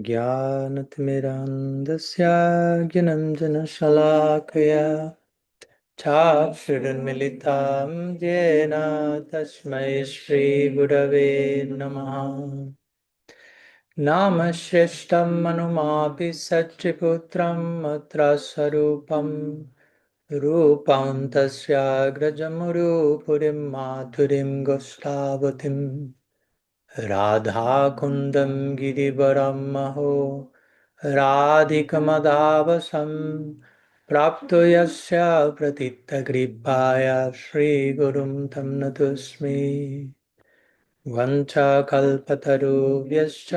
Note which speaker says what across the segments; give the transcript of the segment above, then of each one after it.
Speaker 1: ज्ञानतिमिरान्धस्य ज्ञानञ्जनशलाकया चाक्षुरुन्मिलितं येन तस्मै श्रीगुरवे नमः। नामश्रेष्ठं मनुमापि सच्चिपुत्रं अत्र स्वरूपं रूपं तस्याग्रजमुरुपुरीं माधुरीं गोष्ठावतीम् राधाकुन्दं गिरिवरं महो राधिकमदावसं प्राप्तो यस्य प्रतित्तकृपाय श्रीगुरुं तं नतोऽस्मि। वञ्चाकल्पतरुभ्यश्च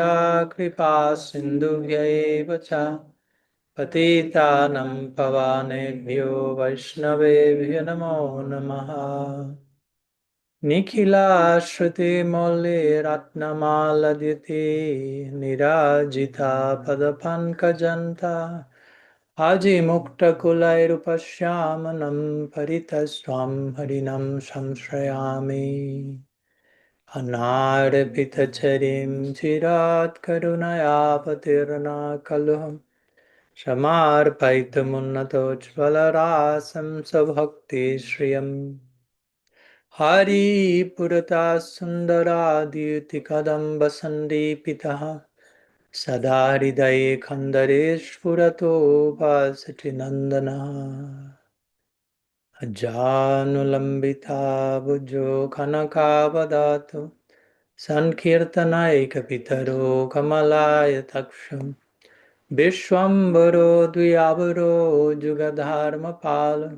Speaker 1: कृपासिन्धुभ्यैव च पतितानं पावनेभ्यो वैष्णवेभ्यो नमो नमः। निखिलाश्रुतिमौलिरत्नमालयति निराजिता पदपङ्कजन्ता अजिमुक्तकुलैरुपश्यामनं परितस्त्वं हरिणं संश्रयामि। अनार्पितचरीं चिरात्करुणयापतिर्न समार्पयितुमुन्नतोज्ज्वलरासं स्वभक्तिश्रियम् हरिपुरता सुन्दराद्युतिकदम्बसन्दीपितः सदा हृदये खन्दरे स्फुरतो भासति नन्दनः। अजानुलम्बिता भुजो कनकावदातु सङ्कीर्तनैकपितरो कमलायताक्षं विश्वम्भरो द्व्यावरो जुगधर्मपालो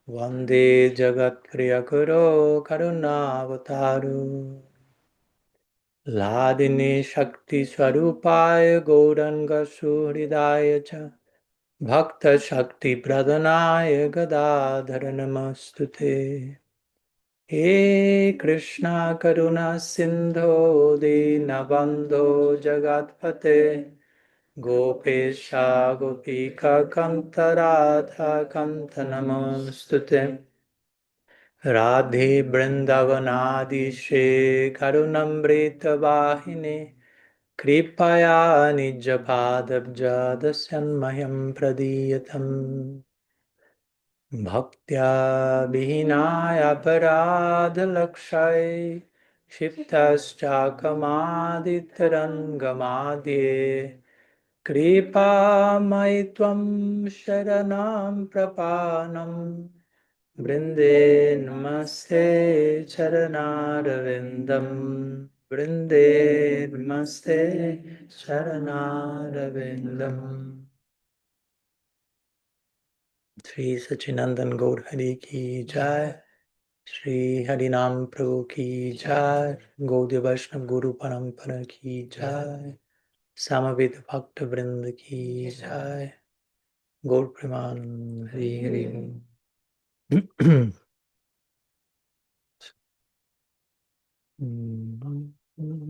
Speaker 1: वन्दे जगत्प्रियकरो करुणावतारो लादिनी शक्तिस्वरूपाय गौरङ्गसुहृदाय च भक्तशक्तिप्रदनाय गदाधर नमस्तुते। हे कृष्णा करुणा सिन्धो दीनबन्धो जगत्पते गोपेशा गोपीकान्त राधाकान्त नमोऽस्तुते। राधे वृन्दावनादिशे करुणमृतवाहिने कृपया निजपादब्जादस्यन्मह्यं प्रदीयतम्। भक्त्या विहीनाय अपराधलक्षये क्षिप्तश्चाकमादितरङ्गमाद्ये कृपामयि त्वं शरणं प्रपन्नं वृन्दे नमस्ते चरणारविन्दं वृन्दे नमस्ते चरणारविन्दम्। श्री सच्चिदानंद गौर हरि की जय। श्री हरिनाम प्रभु की जय। गौड़ीय वैष्णव गुरु परंपरा की जय। समवेत भक्त वृंद की जय। गौर प्रमान Hari Hari.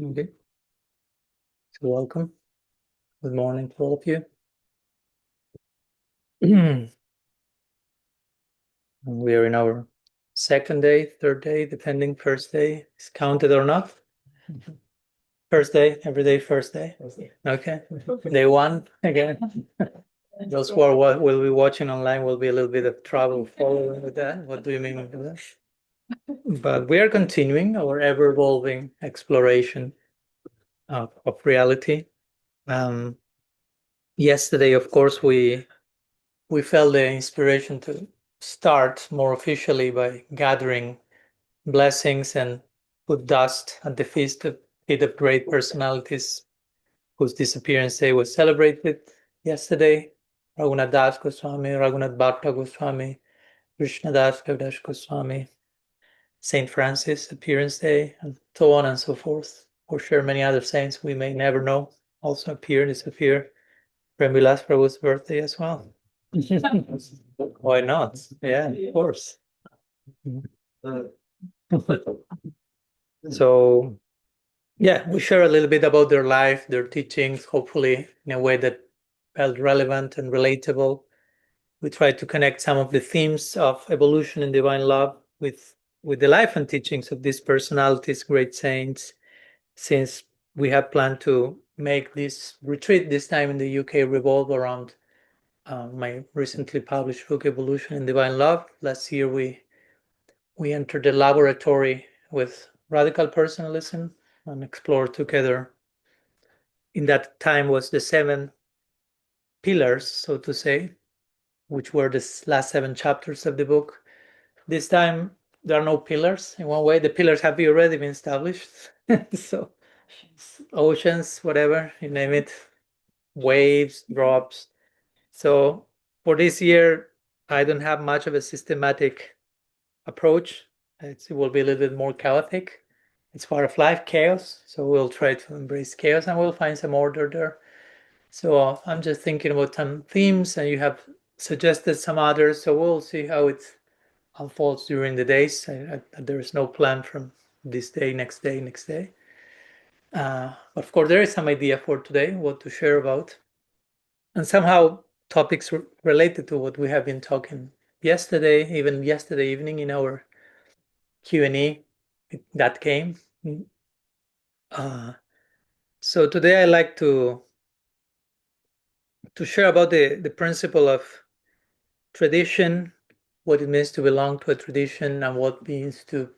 Speaker 1: Okay. So welcome. Good morning to all of you. We are in our second day, third day, depending. First day is counted or not. First day, every day, first day. Okay. Day one again. Those who are will be watching online will be a little bit of trouble following with that. What do you mean with that? But we are continuing our ever-evolving exploration of reality. Yesterday, of course, we felt the inspiration to start more officially by gathering blessings and put dust at the feet of great personalities whose disappearance day was celebrated yesterday. Raghunath Das Goswami, Raghunath Bhatta Goswami, Krishna Das Kaviraj Goswami, Saint Francis appearance day, and so on and so forth. For sure, many other saints we may never know also appear, disappear. Prem-Vilas Prabhu's birthday as well. Why not? Yeah, of course. So, yeah, we share a little bit about their life, their teachings, hopefully in a way that felt relevant and relatable. We try to connect some of the themes of evolution and divine love with the life and teachings of these personalities, great saints, since we have planned to make this retreat this time in the UK revolve around my recently published book, Evolution in Divine Love. Last year we entered the laboratory with radical personalism and explored together. In that time was the 7 pillars, so to say, which were the last 7 chapters of the book. This time there are no pillars. In one way, the pillars have already been established. So oceans, whatever you name it, waves, drops. So for this year, I don't have much of a systematic approach. It will be a little bit more chaotic. It's part of life, chaos. So we'll try to embrace chaos and we'll find some order there. So I'm just thinking about some themes, and you have suggested some others. So we'll see how it unfolds during the days. There is no plan from this day, next day, next day. But of course, there is some idea for today, what to share about. And somehow topics related to what we have been talking yesterday, even yesterday evening in our Q&A that came. So today I like to share about the principle of tradition, what it means to belong to a tradition, and what it means to,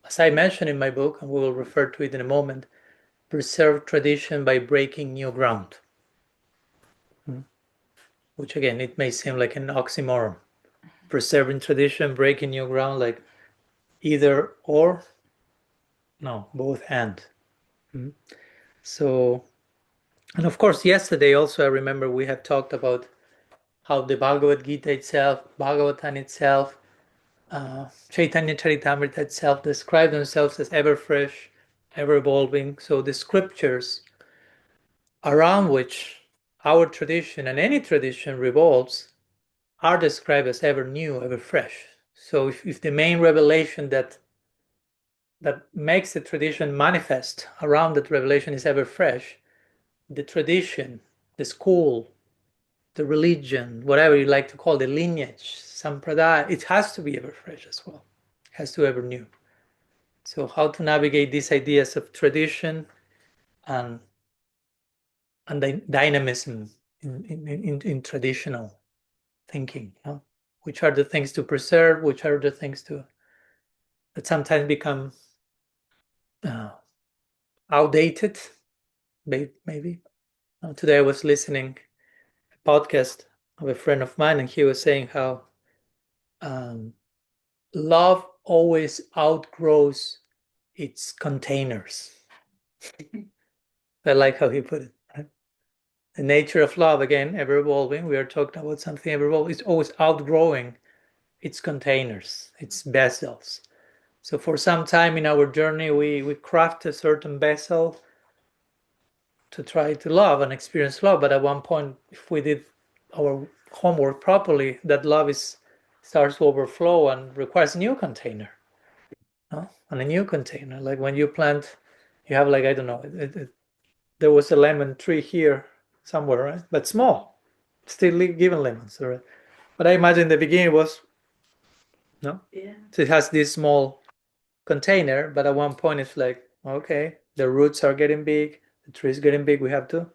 Speaker 1: as I mentioned in my book, and we will refer to it in a moment, preserve tradition by breaking new ground. Which again, it may seem like an oxymoron. Preserving tradition, breaking new ground, like either or. No, both and. So, and of course, yesterday also I remember we have talked about how the Bhagavad Gita itself, Bhagavatam itself, Chaitanya Charitamrita itself describe themselves as ever fresh, ever evolving. So the scriptures around which our tradition and any tradition revolves are described as ever new, ever fresh. So if the main revelation that makes the tradition manifest around that revelation is ever fresh, the tradition, the school, the religion, whatever you like to call the lineage, sampradaya, it has to be ever fresh as well. It has to be ever new. So how to navigate these ideas of tradition and dynamism in traditional thinking, you know? Which are the things to preserve, which are the things that sometimes become outdated, maybe. Today I was listening a podcast of a friend of mine, and he was saying how love always outgrows its containers. I like how he put it. Right? The nature of love, again, ever evolving. We are talking about something ever evolving. It's always outgrowing its containers, its vessels. So for some time in our journey, we craft a certain vessel to try to love and experience love. But at one point, if we did our homework properly, that love starts to overflow and requires a new container. And a new container. Like when you plant, you have like, I don't know, there was a lemon tree here somewhere, right? But small, still giving lemons, right? But I imagine the beginning was, no?
Speaker 2: Yeah.
Speaker 1: So it has this small container, but at one point it's like, okay, the roots are getting big, the tree is getting big, we have to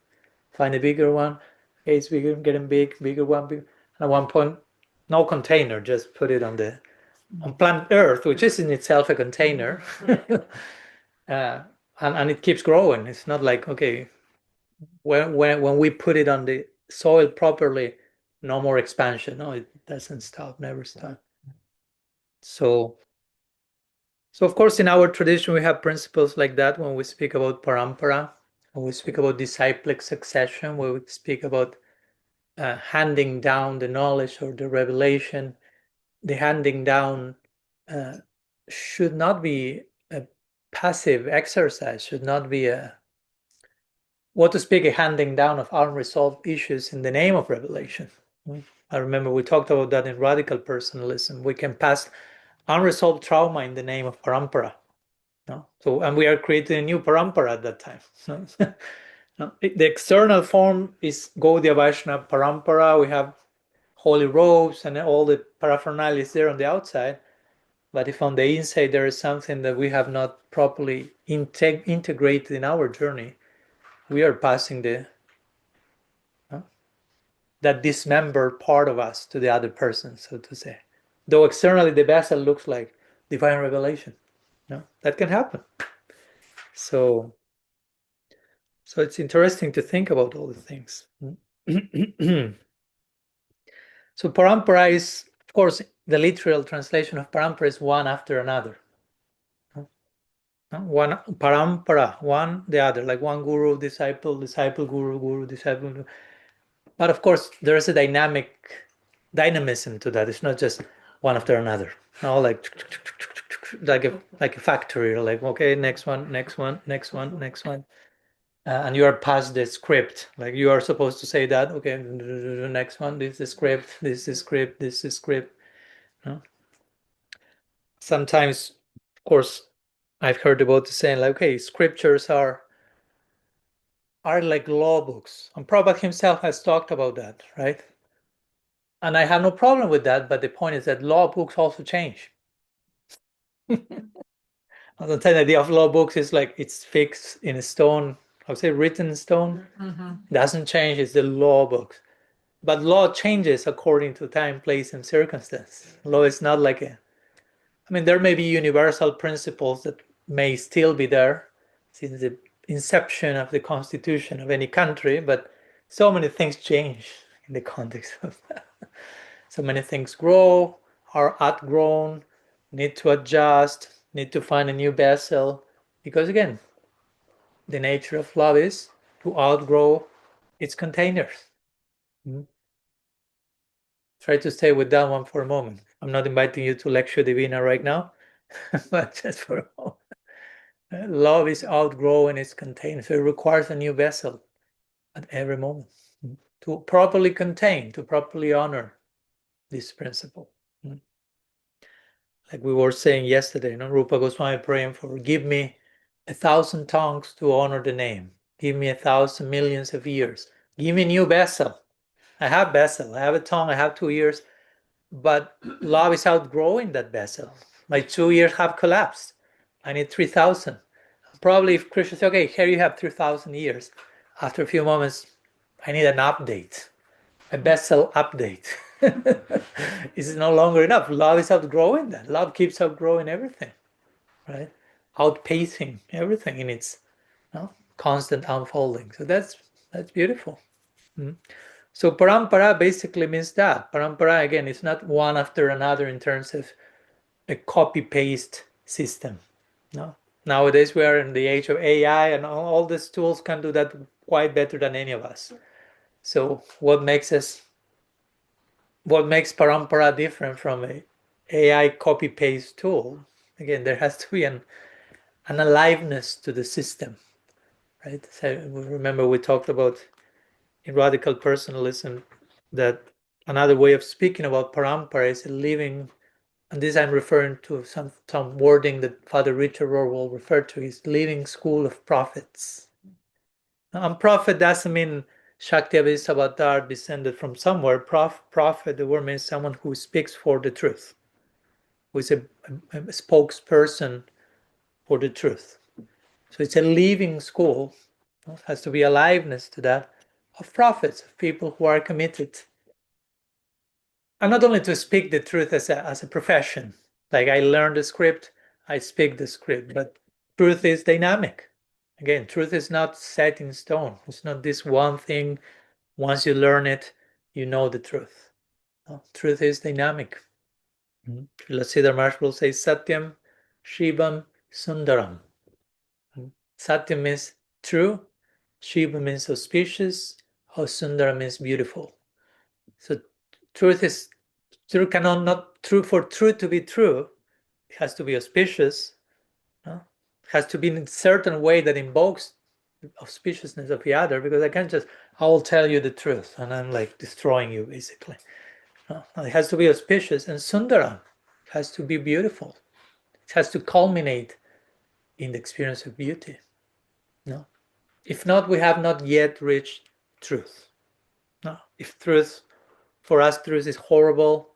Speaker 1: find a bigger one. Okay, it's bigger, getting big, bigger one, big. And at one point, no container, just put it on planet Earth, which is in itself a container. And it keeps growing. It's not like, okay, when we put it on the soil properly, no more expansion. No, it doesn't stop, never stop. So of course, in our tradition, we have principles like that when we speak about parampara, when we speak about disciplic succession, when we speak about handing down the knowledge or the revelation. The handing down should not be a passive exercise, should not be a handing down of unresolved issues in the name of revelation. I remember we talked about that in radical personalism. We can pass unresolved trauma in the name of parampara. No? So, and we are creating a new parampara at that time. So, the external form is Gaudiya Vaishnava parampara. We have holy robes and all the paraphernalia is there on the outside. But if on the inside there is something that we have not properly integrated in our journey, we are passing that dismembered part of us to the other person, so to say. Though externally the vessel looks like divine revelation. That can happen. So it's interesting to think about all the things. So parampara is, of course, the literal translation of parampara is one after another. One parampara, one the other, like one guru, disciple, disciple, guru, guru, disciple. But of course, there is a dynamism to that. It's not just one after another. Like a factory. Like, okay, next one, next one, next one, next one, and you are past the script. Like you are supposed to say that. Okay, the next one. This is script. This is script. This is script. Sometimes, of course, I've heard about the saying like, okay, scriptures are like law books, and Prabhupada himself has talked about that, right? And I have no problem with that, but the point is that law books also change. The idea of law books is like it's fixed in stone. I would say written in stone. Doesn't change. It's the law books, but law changes according to time, place, and circumstance. Law is not like there may be universal principles that may still be there since the inception of the constitution of any country, but so many things change in the context of that. So many things grow, are outgrown, need to adjust, need to find a new vessel, because again, the nature of love is to outgrow its containers. Try to stay with that one for a moment. I'm not inviting you to Lectio Divina right now, but just for a moment. Love is outgrowing its container, so it requires a new vessel at every moment to properly contain, to properly honor this principle. Like we were saying yesterday, Rupa Goswami praying for, give me 1,000 tongues to honor the name. Give me 1,000 millions of ears. Give me a new vessel. I have vessel. I have a tongue. I have 2 ears. But love is outgrowing that vessel. My 2 ears have collapsed. I need 3,000. Probably if Krishna says, okay, here you have 3,000 years. After a few moments, I need an update, a vessel update. It's no longer enough. Love is outgrowing that. Love keeps outgrowing everything, right? Outpacing everything in its constant unfolding. So that's beautiful. So parampara basically means that. Parampara, again, is not one after another in terms of a copy-paste system. No. Nowadays we are in the age of AI, and all these tools can do that quite better than any of us. So what makes parampara different from a AI copy-paste tool? Again, there has to be an aliveness to the system, right? So remember we talked about in radical personalism that another way of speaking about parampara is a living, and this I'm referring to some wording that Father Richard Rohr will refer to, is living school of prophets. And prophet doesn't mean Shakti Avatar descended from somewhere. Prophet, the word means someone who speaks for the truth, who is a spokesperson for the truth. So it's a living school. It has to be aliveness to that, of prophets, of people who are committed. And not only to speak the truth as a profession, like I learned the script, I speak the script, but truth is dynamic. Again, truth is not set in stone. It's not this one thing. Once you learn it, you know the truth. No, truth is dynamic. Sridhar Maharaj will say, Satyam, Shivam, Sundaram. Satyam means true, Shiva means auspicious, or Sundaram means beautiful. So truth cannot not true. For truth to be true, it has to be auspicious. It has to be in a certain way that invokes the auspiciousness of the other, because I can't just, I will tell you the truth and I'm like destroying you basically. It has to be auspicious, and Sundaram has to be beautiful. It has to culminate in the experience of beauty. No, if not, we have not yet reached truth. No, if truth, for us, truth is horrible,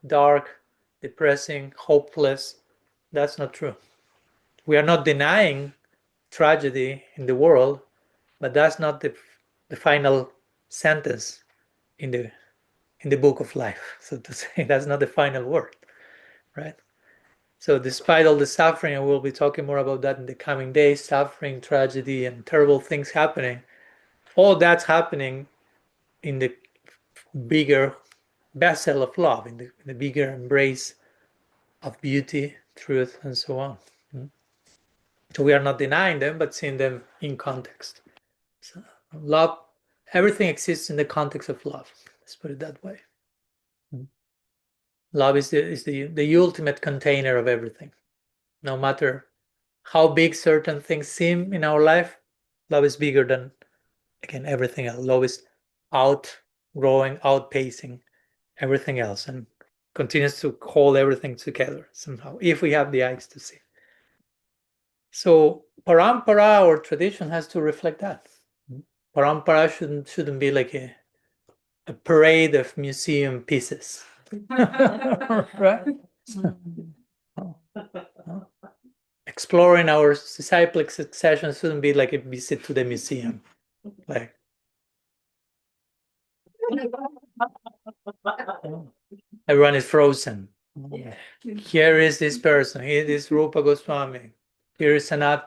Speaker 1: dark, depressing, hopeless, that's not true. We are not denying tragedy in the world, but that's not the final sentence in the book of life, so to say. That's not the final word, right? So despite all the suffering, and we'll be talking more about that in the coming days, suffering, tragedy, and terrible things happening, all that's happening in the bigger vessel of love, in the bigger embrace of beauty, truth, and so on. So we are not denying them, but seeing them in context. So love, everything exists in the context of love. Let's put it that way. Love is the ultimate container of everything. No matter how big certain things seem in our life, love is bigger than, again, everything else. Love is outgrowing, outpacing everything else, and continues to hold everything together somehow, if we have the eyes to see. So parampara or tradition has to reflect that. Parampara shouldn't be like a parade of museum pieces. Right? Exploring our disciplic succession shouldn't be like a visit to the museum. Like, everyone is frozen. Here is this person. Here is Rupa Goswami. Here is Sanat.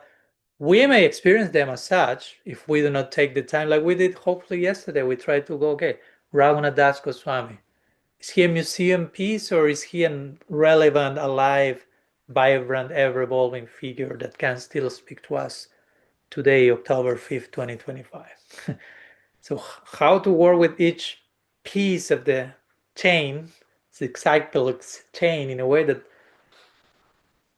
Speaker 1: We may experience them as such if we do not take the time, like we did hopefully yesterday. We tried to go, okay, Raghunath Das Goswami. Is he a museum piece, or is he a relevant, alive, vibrant, ever-evolving figure that can still speak to us today, October 5th, 2025? So how to work with each piece of the chain, the cyclic chain, in a way that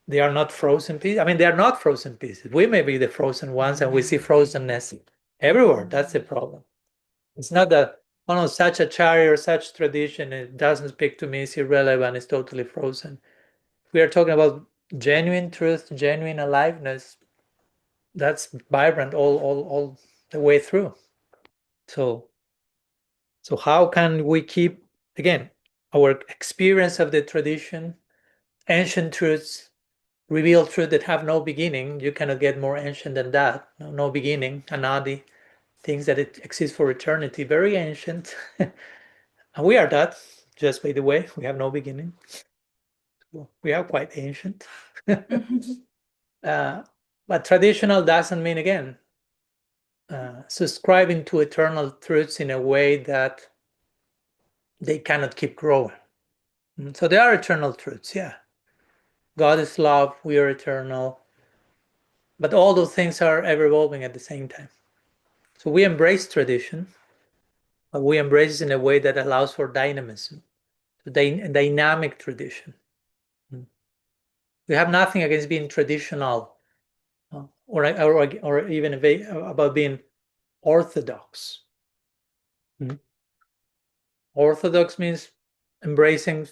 Speaker 1: they are not frozen pieces. I mean, they are not frozen pieces. We may be the frozen ones, and we see frozenness everywhere. That's the problem. It's not that, oh no, such a charity or such tradition, it doesn't speak to me, it's irrelevant, it's totally frozen. We are talking about genuine truth, genuine aliveness. That's vibrant all the way through. So how can we keep, again, our experience of the tradition, ancient truths, revealed truth that have no beginning? You cannot get more ancient than that. No beginning, anadi, things that exist for eternity, very ancient. And we are that, just by the way. We have no beginning. We are quite ancient. But traditional doesn't mean, again, subscribing to eternal truths in a way that they cannot keep growing. So there are eternal truths, yeah. God is love, we are eternal. But all those things are ever evolving at the same time. So we embrace tradition, but we embrace it in a way that allows for dynamism, dynamic tradition. We have nothing against being traditional, or even about being orthodox. Orthodox means embracing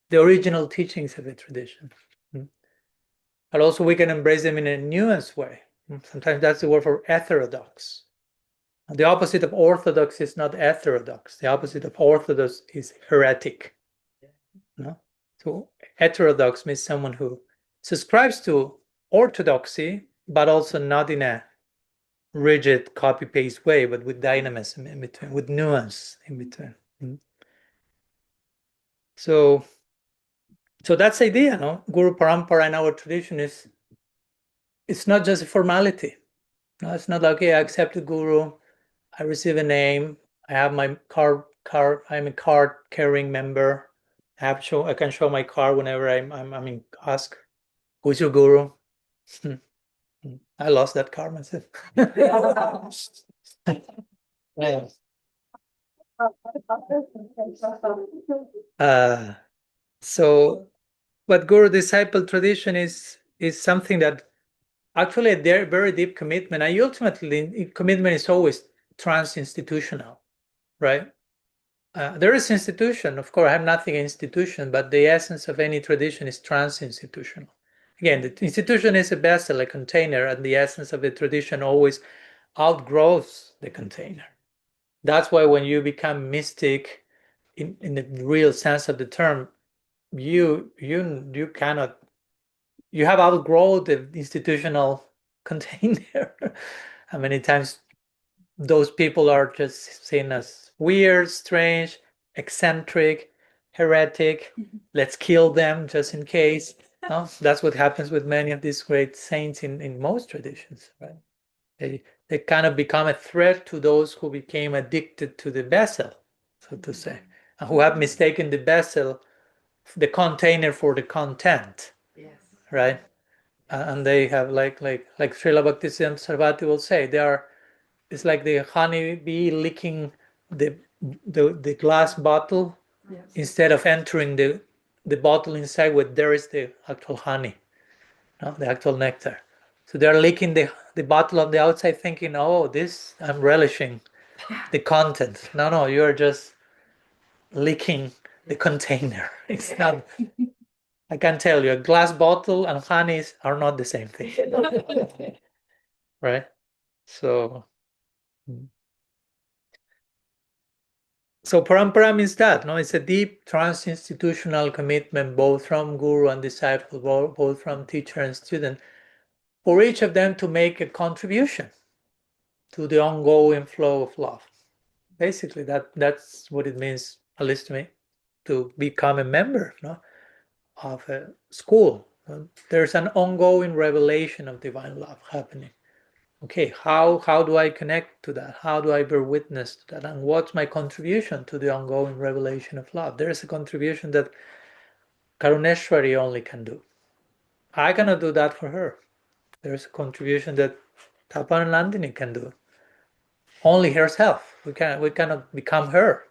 Speaker 1: the original teachings of the tradition. But also we can embrace them in a nuanced way. Sometimes that's the word for heterodox. The opposite of orthodox is not heterodox. The opposite of orthodox is heretic. No? So heterodox means someone who subscribes to orthodoxy, but also not in a rigid copy-paste way, but with dynamism in between, with nuance in between. So that's the idea, no? Guru Parampara in our tradition is, it's not just a formality. No, it's not like, okay, I accepted Guru, I receive a name, I have my card, I'm a card carrying member. I can show my card whenever I'm asked, who's your Guru? I lost that card myself. So, but Guru disciple tradition is something that actually a very deep commitment. And ultimately, commitment is always trans-institutional, right? There is institution, of course. I have nothing institution, but the essence of any tradition is trans-institutional. Again, the institution is a vessel, a container, and the essence of the tradition always outgrows the container. That's why when you become mystic, in the real sense of the term, you have outgrown the institutional container, And many times those people are just seen as weird, strange, eccentric, heretic. Let's kill them just in case. No? That's what happens with many of these great saints in most traditions, right? They kind of become a threat to those who became addicted to the vessel, so to say, and who have mistaken the vessel, the container, for the content.
Speaker 2: Yes.
Speaker 1: Right? And they have like Srila Bhaktisiddhanta Sarvati will say, it's like the honey bee licking the glass bottle.
Speaker 2: Yes.
Speaker 1: Instead of entering the bottle inside where there is the actual honey, no? The actual nectar. So they're licking the bottle on the outside thinking, oh, this, I'm relishing the content. No, you're just licking the container. It's not, I can tell you, a glass bottle and honeys are not the same thing. Right? So parampara means that, no? It's a deep trans-institutional commitment, both from guru and disciple, both from teacher and student, for each of them to make a contribution to the ongoing flow of love. Basically, that's what it means, at least to me, to become a member, no, of a school. There's an ongoing revelation of divine love happening. Okay, how do I connect to that? How do I bear witness to that? And what's my contribution to the ongoing revelation of love? There's a contribution that Karuneshwari only can do. I cannot do that for her. There's a contribution that Tapan and Nandini can do. Only herself. We cannot become her.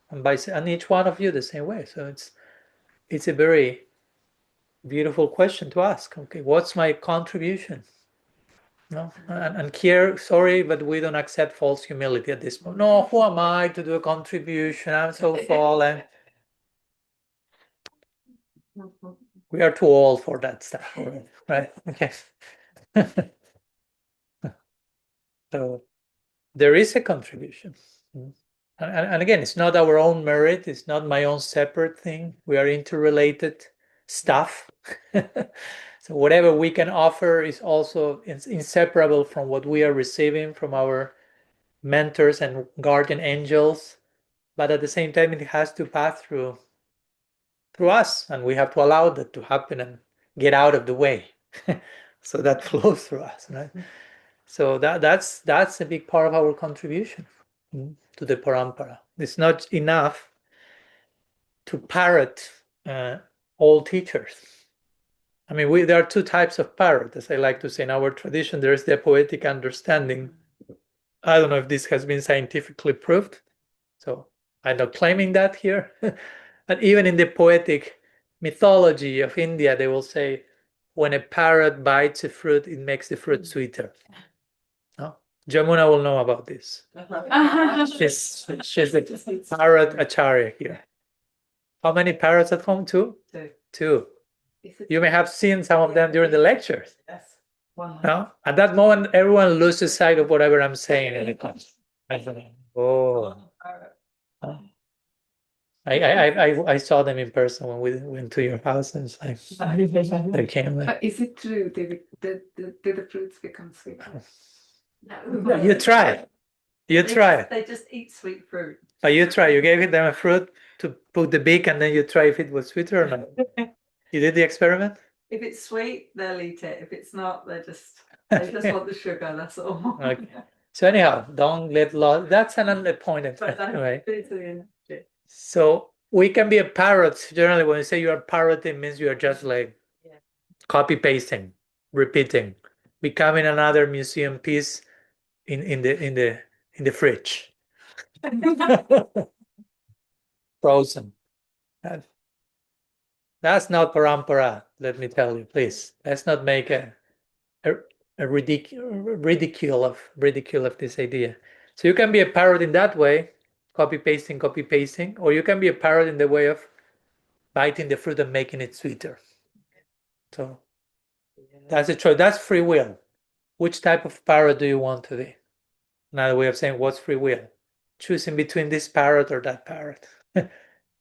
Speaker 1: And each one of you the same way. So it's a very beautiful question to ask. Okay, what's my contribution? No, and here, sorry, but we don't accept false humility at this point. No, who am I to do a contribution? I'm so fallen. We are too old for that stuff, right? Okay. So there is a contribution. And again, it's not our own merit. It's not my own separate thing. We are interrelated stuff. So whatever we can offer is also inseparable from what we are receiving from our mentors and guardian angels. But at the same time, it has to pass through us, and we have to allow that to happen and get out of the way. So that flows through us, right? So that's a big part of our contribution to the parampara. It's not enough to parrot all teachers. I mean, there are two types of parrot, as I like to say in our tradition. There is the poetic understanding. I don't know if this has been scientifically proved, so I'm not claiming that here. But even in the poetic mythology of India, they will say, when a parrot bites a fruit, it makes the fruit sweeter. No? Jamuna will know about this. She's the parrot acharya here. How many parrots at home? Two? Two. You may have seen some of them during the lectures.
Speaker 2: Yes.
Speaker 1: No? At that moment, everyone loses sight of whatever I'm saying in the class. Oh. I saw them in person when we went to your house, and it's like they came.
Speaker 2: Is it true? Did the fruits become sweet?
Speaker 1: No. You try.
Speaker 3: They just eat sweet fruit.
Speaker 1: But you try. You gave them a fruit to put the beak, and then you try if it was sweeter or not. You did the experiment?
Speaker 3: If it's sweet, they'll eat it. If it's not, they just want the sugar. That's all.
Speaker 1: Okay. So anyhow, don't let loss. That's another point, right? So we can be a parrot. Generally, when you say you are parroting, it means you are just like copy pasting, repeating, becoming another museum piece in the fridge. Frozen. That's not parampara, let me tell you, please. Let's not make a ridicule of this idea. So you can be a parrot in that way, copy pasting, or you can be a parrot in the way of biting the fruit and making it sweeter. So that's a choice. That's free will. Which type of parrot do you want to be? Another way of saying what's free will? Choosing between this parrot or that parrot.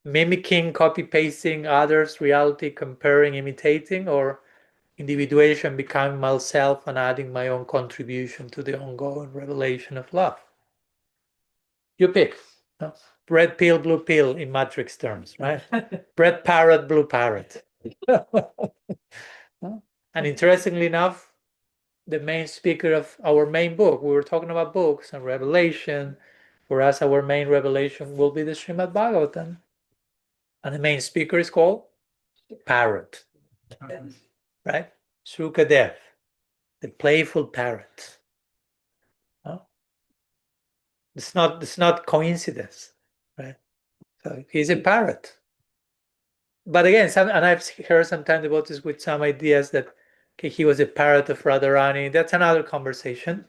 Speaker 1: Mimicking, copy pasting others' reality, comparing, imitating, or individuation, becoming myself, and adding my own contribution to the ongoing revelation of love. You pick. No? Red pill, blue pill in matrix terms, right? Red parrot, blue parrot. And interestingly enough, the main speaker of our main book, we were talking about books and revelation, whereas our main revelation will be the Srimad Bhagavatam. And the main speaker is called Parrot, right? Sukadev, the playful parrot. No? It's not coincidence, right? So he's a parrot. But again, and I've heard sometimes about this with some ideas that okay, he was a parrot of Radharani. That's another conversation.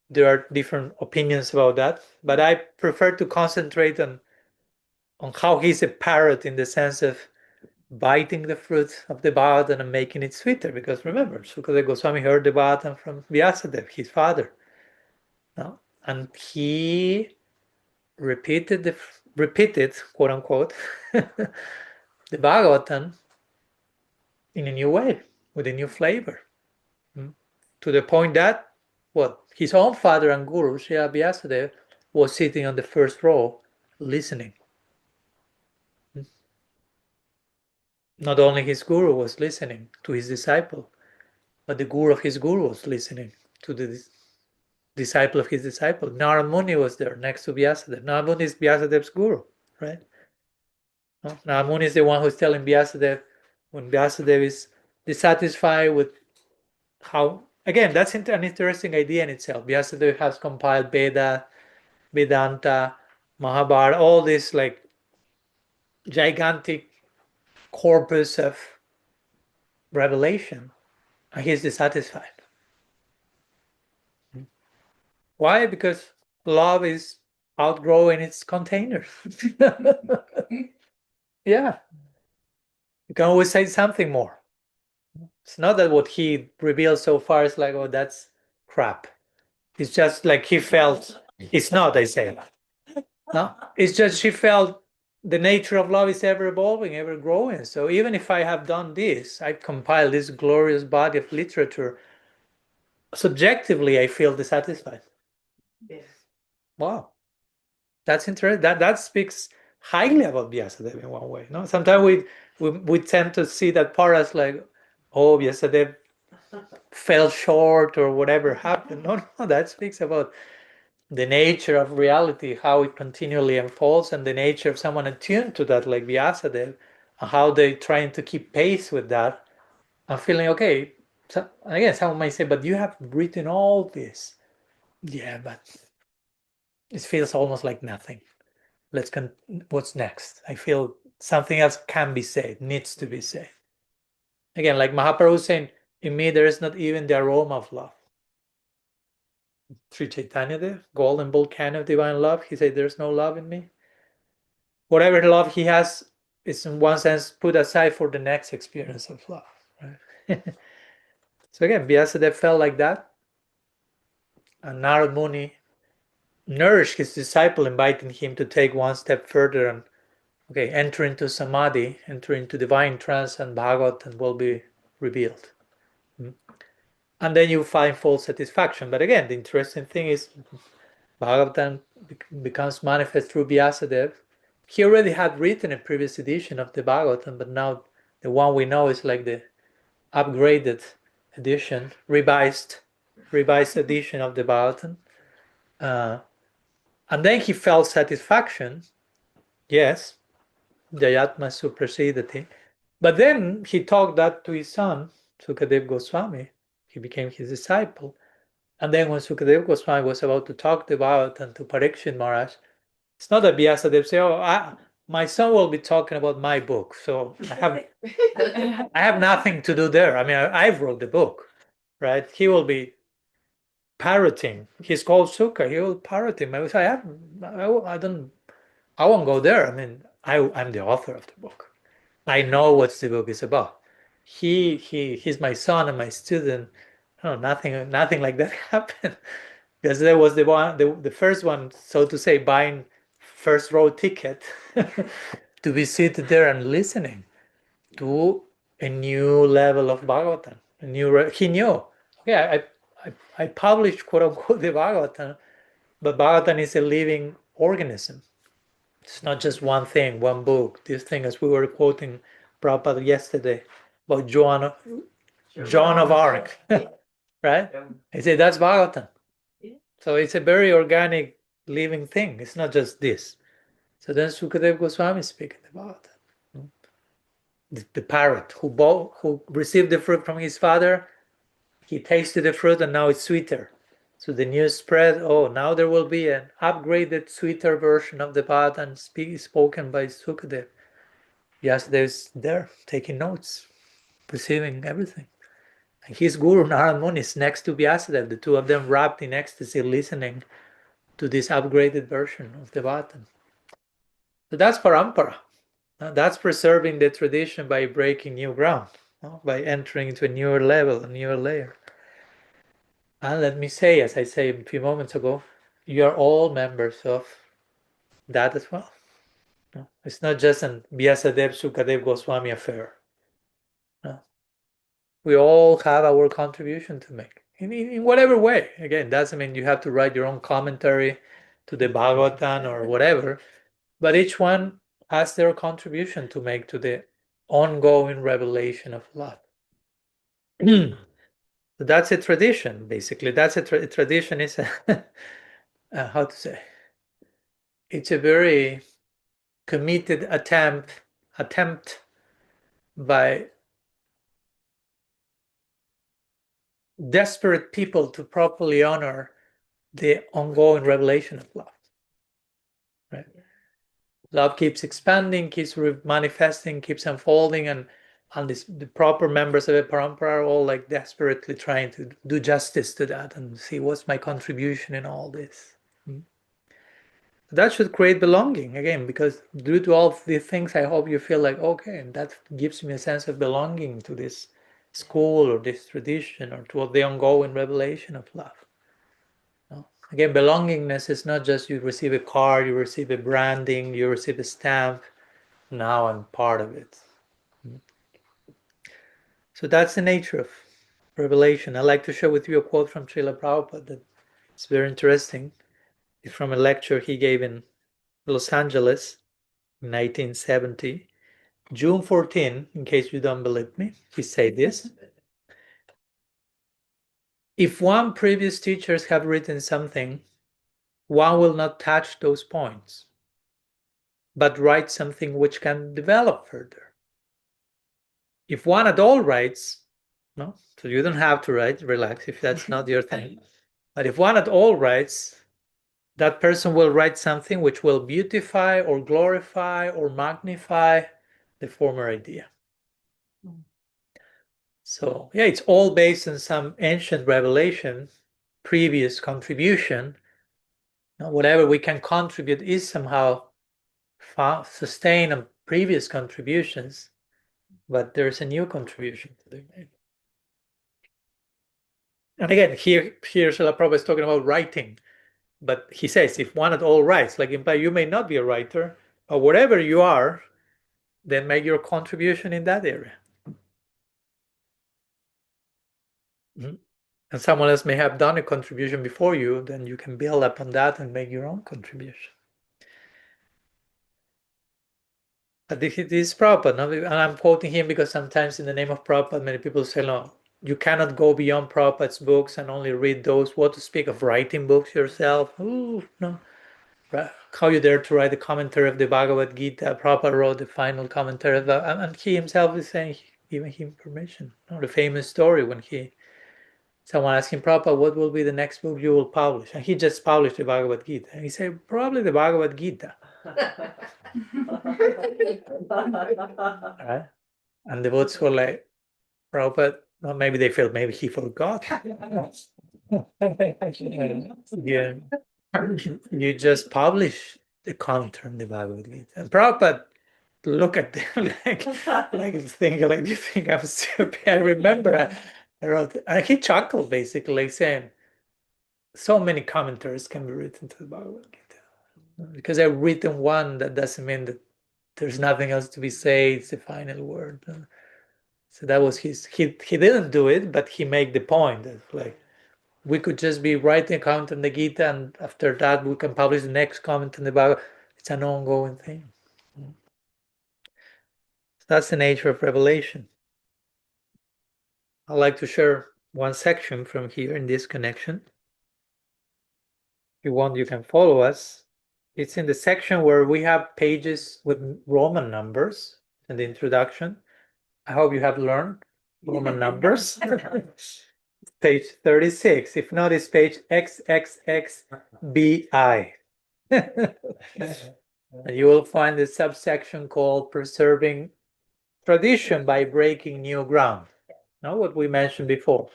Speaker 1: There are different opinions about that, but I prefer to concentrate on how he's a parrot in the sense of biting the fruit of the Bhagavatam and making it sweeter. Because remember, Sukadeva Goswami heard the Bhagavatam from Vyasadeva, his father. No? And he repeated, quote unquote, the Bhagavatam in a new way, with a new flavor. To the point that his own father and guru, Srila Vyasadeva, was sitting on the first row listening. Not only his guru was listening to his disciple, but the guru of his guru was listening to the disciple of his disciple. Narad Muni was there next to Vyasadeva. Narad Muni is Vyasadev's guru, right? Narad Muni is the one who's telling Vyasadeva when Vyasadeva is dissatisfied with how, again, that's an interesting idea in itself. Vyasadeva has compiled Veda, Vedanta, Mahabharata, all this like gigantic corpus of revelation, and he's dissatisfied. Why? Because love is outgrowing its container. Yeah. You can always say something more. It's not that what he revealed so far is like, oh, that's crap. It's just like he felt, it's not, I say. No, it's just she felt the nature of love is ever evolving, ever growing. So even if I have done this, I've compiled this glorious body of literature, subjectively I feel dissatisfied.
Speaker 3: Yes.
Speaker 1: Wow. That's interesting. That speaks highly about Vyasadeva in one way. No, sometimes we tend to see that part as like, oh, Vyasadeva fell short or whatever happened. No, that speaks about the nature of reality, how it continually unfolds, and the nature of someone attuned to that, like Vyasadeva, and how they're trying to keep pace with that. I'm feeling okay. So again, someone might say, but you have written all this. Yeah, but it feels almost like nothing. What's next? I feel something else can be said, needs to be said. Again, like Mahaprabhu saying, in me there is not even the aroma of love. Sri Chaitanya, the golden volcano of divine love, he said, there's no love in me. Whatever love he has is in one sense put aside for the next experience of love. Right? So again, Vyasadeva felt like that. And Narad Muni nourished his disciple, inviting him to take one step further and enter into samadhi, enter into divine trance, and Bhagavatam will be revealed. And then you find full satisfaction. But again, the interesting thing is Bhagavatam becomes manifest through Vyasadeva. He already had written a previous edition of the Bhagavatam, but now the one we know is like the upgraded edition, revised edition of the Bhagavatam. And then he felt satisfaction. Yes, Jayatma supersedati. But then he talked that to his son, Sukadeva Goswami. He became his disciple. And then when Sukadeva Goswami was about to talk the Bhagavatam to Parikshit Maharaj, it's not that Vyasadeva say, my son will be talking about my book, so I have nothing to do there. I mean, I wrote the book, right? He will be parroting. He's called Sukha. He will parroting. I say, I won't go there. I mean, I'm the author of the book. I know what the book is about. He's my son and my student. No, nothing like that happened. Because there was the first one, so to say, buying first row ticket to be seated there and listening to a new level of Bhagavatam. He knew. Okay, I published quote unquote the Bhagavatam, but Bhagavatam is a living organism. It's not just one thing, one book. This thing, as we were quoting Prabhupada yesterday about Joan of Arc, right? He said that's Bhagavatam. So it's a very organic, living thing. It's not just this. So then Sukadeva Goswami is speaking about the parrot who received the fruit from his father. He tasted the fruit and now it's sweeter. So the news spread, now there will be an upgraded, sweeter version of the Bhagavatam spoken by Sukadeva. Vyasadeva is there taking notes, perceiving everything. And his guru Narad Muni is next to Vyasadeva, the two of them wrapped in ecstasy, listening to this upgraded version of the Bhagavatam. So that's parampara. That's preserving the tradition by breaking new ground, by entering into a newer level, a newer layer. And let me say, as I said a few moments ago, you are all members of that as well. It's not just an Vyasadeva Sukadeva Goswami affair. We all have our contribution to make in whatever way. Again, doesn't mean you have to write your own commentary to the Bhagavatam or whatever, but each one has their contribution to make to the ongoing revelation of love. That's a tradition, basically. That's a tradition. Is how to say? It's a very committed attempt by desperate people to properly honor the ongoing revelation of love. Right? Love keeps expanding, keeps manifesting, keeps unfolding, and the proper members of a parampara are all like desperately trying to do justice to that and see what's my contribution in all this. That should create belonging again, because due to all these things, I hope you feel like, okay, that gives me a sense of belonging to this school or this tradition or to the ongoing revelation of love. Again, belongingness is not just you receive a card, you receive a branding, you receive a stamp. Now I'm part of it. So that's the nature of revelation. I'd like to share with you a quote from Srila Prabhupada that is very interesting. It's from a lecture he gave in Los Angeles in 1970. June 14, in case you don't believe me, he said this. If one previous teachers have written something, one will not touch those points, but write something which can develop further. If one at all writes, no, so you don't have to write, relax if that's not your thing. But if one at all writes, that person will write something which will beautify or glorify or magnify the former idea. So yeah, it's all based on some ancient revelation, previous contribution. Now, whatever we can contribute is somehow sustained on previous contributions, but there's a new contribution to be made. And again, here Srila Prabhupada is talking about writing, but he says if one at all writes, like in fact, you may not be a writer, or whatever you are, then make your contribution in that area. And someone else may have done a contribution before you, then you can build upon that and make your own contribution. But this is Prabhupada, and I'm quoting him because sometimes in the name of Prabhupada, many people say, no, you cannot go beyond Prabhupada's books and only read those. What to speak of writing books yourself? Ooh, no. How you dare to write the commentary of the Bhagavad Gita? Prabhupada wrote the final commentary of that, and he himself is saying, giving him permission. The famous story when someone asked him, Prabhupada, what will be the next book you will publish? And he just published the Bhagavad Gita. And he said, probably the Bhagavad Gita. Right? And the devotees were like, Prabhupada, well, maybe they felt maybe he forgot. Yeah. You just publish the commentary on the Bhagavad Gita. And Prabhupada look at them like thinking, like, you think I'm stupid? I remember I wrote, and he chuckled basically, saying, so many commentaries can be written to the Bhagavad Gita. Because I've written one, that doesn't mean that there's nothing else to be said, it's the final word. So that was his. He didn't do it, but he made the point that like we could just be writing a comment on the Gita, and after that we can publish the next comment in the Bhagavad. It's an ongoing thing. That's the nature of revelation. I'd like to share one section from here in this connection. If you want, you can follow us. It's in the section where we have pages with Roman numbers in the introduction. I hope you have learned Roman numbers. Page 36. If not, it's page XXXBI. You will find the subsection called Preserving Tradition by Breaking New Ground. Now, what we mentioned before.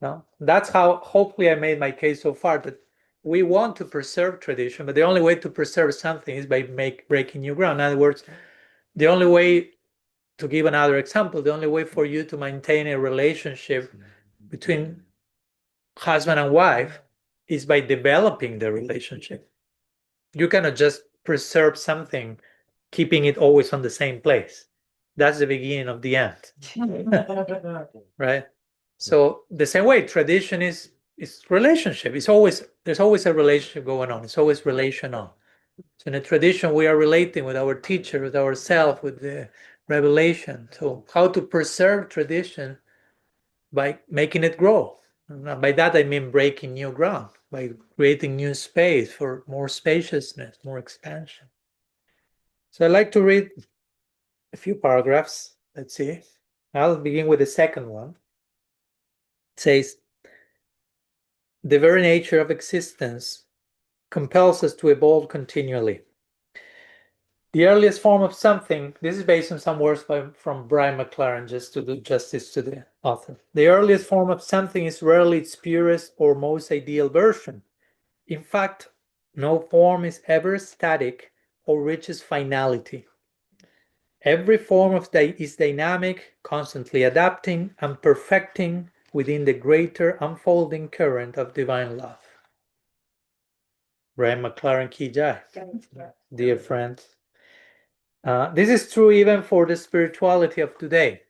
Speaker 1: No, that's how hopefully I made my case so far, that we want to preserve tradition, but the only way to preserve something is by breaking new ground. In other words, the only way, to give another example, the only way for you to maintain a relationship between husband and wife is by developing the relationship. You cannot just preserve something, keeping it always on the same place. That's the beginning of the end. Right? So the same way, tradition is relationship. There's always a relationship going on. It's always relational. So in a tradition, we are relating with our teacher, with ourselves, with the revelation. So how to preserve tradition? By making it grow. By that I mean breaking new ground, by creating new space for more spaciousness, more expansion. So I'd like to read a few paragraphs. Let's see. I'll begin with the second one. It says, the very nature of existence compels us to evolve continually. The earliest form of something, this is based on some words from Brian McLaren, just to do justice to the author. The earliest form of something is rarely its purest or most ideal version. In fact, no form is ever static or reaches finality. Every form is dynamic, constantly adapting and perfecting within the greater unfolding current of divine love. Brian McLaren Ki Jai, dear friends. This is true even for the spirituality of today,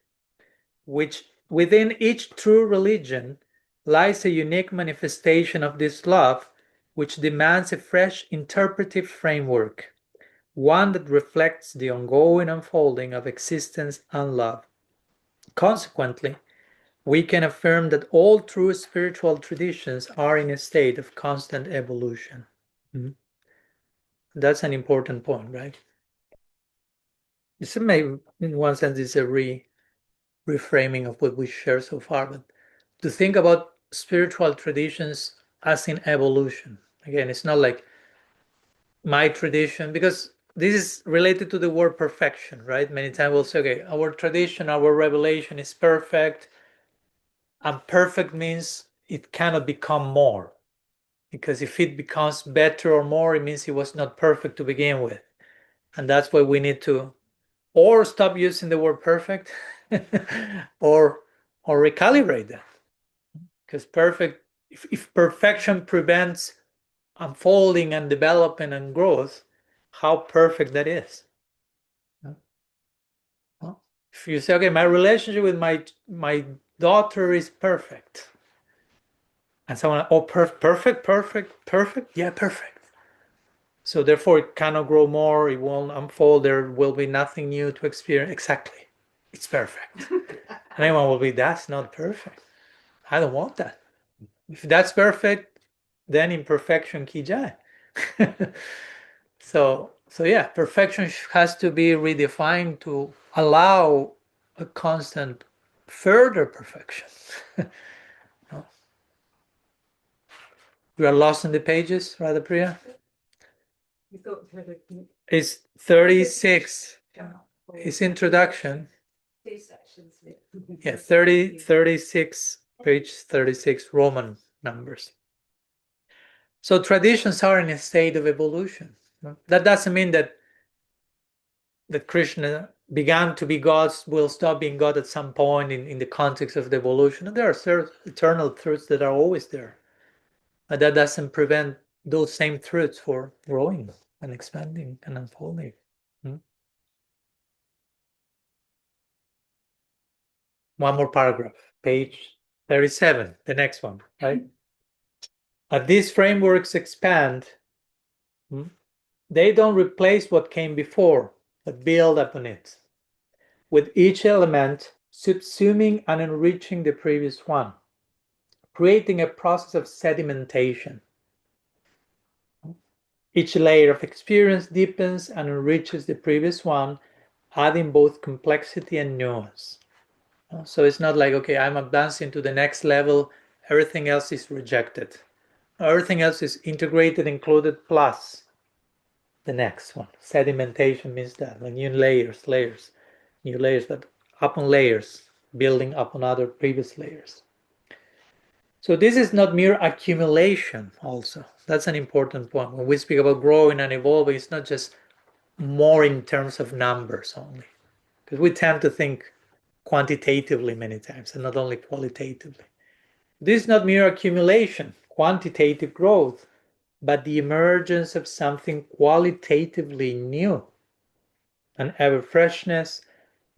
Speaker 1: which within each true religion lies a unique manifestation of this love, which demands a fresh interpretive framework, one that reflects the ongoing unfolding of existence and love. Consequently, we can affirm that all true spiritual traditions are in a state of constant evolution. That's an important point, right? This may, in one sense, is a reframing of what we share so far, but to think about spiritual traditions as in evolution. Again, it's not like my tradition, because this is related to the word perfection, right? Many times we'll say, okay, our tradition, our revelation is perfect, and perfect means it cannot become more, because if it becomes better or more, it means it was not perfect to begin with. And that's why we need to or stop using the word perfect or recalibrate that, because if perfection prevents unfolding and development and growth, how perfect that is. If you say, okay, my relationship with my daughter is perfect, and someone, oh, perfect, yeah, perfect. So therefore it cannot grow more, it won't unfold, there will be nothing new to experience. Exactly. It's perfect. And anyone will be, that's not perfect. I don't want that. If that's perfect, then imperfection Ki Jai. So yeah, perfection has to be redefined to allow a constant further perfection. We are lost in the pages, Radha Priya? It's 36. It's introduction. Yeah, 36, page 36, Roman numbers. So traditions are in a state of evolution. That doesn't mean that Krishna began to be God, will stop being God at some point in the context of the evolution. There are eternal truths that are always there. But that doesn't prevent those same truths for growing and expanding and unfolding. one more paragraph, page 37, the next one, right? As these frameworks expand, they don't replace what came before, but build upon it, with each element subsuming and enriching the previous one, creating a process of sedimentation. Each layer of experience deepens and enriches the previous one, adding both complexity and nuance. So it's not like, okay, I'm advancing to the next level, everything else is rejected. Everything else is integrated, included, plus the next one. Sedimentation means that, like new layers, but upon layers, building upon other previous layers. So this is not mere accumulation also. That's an important point. When we speak about growing and evolving, it's not just more in terms of numbers only. Because we tend to think quantitatively many times and not only qualitatively. This is not mere accumulation, quantitative growth, but the emergence of something qualitatively new, an ever freshness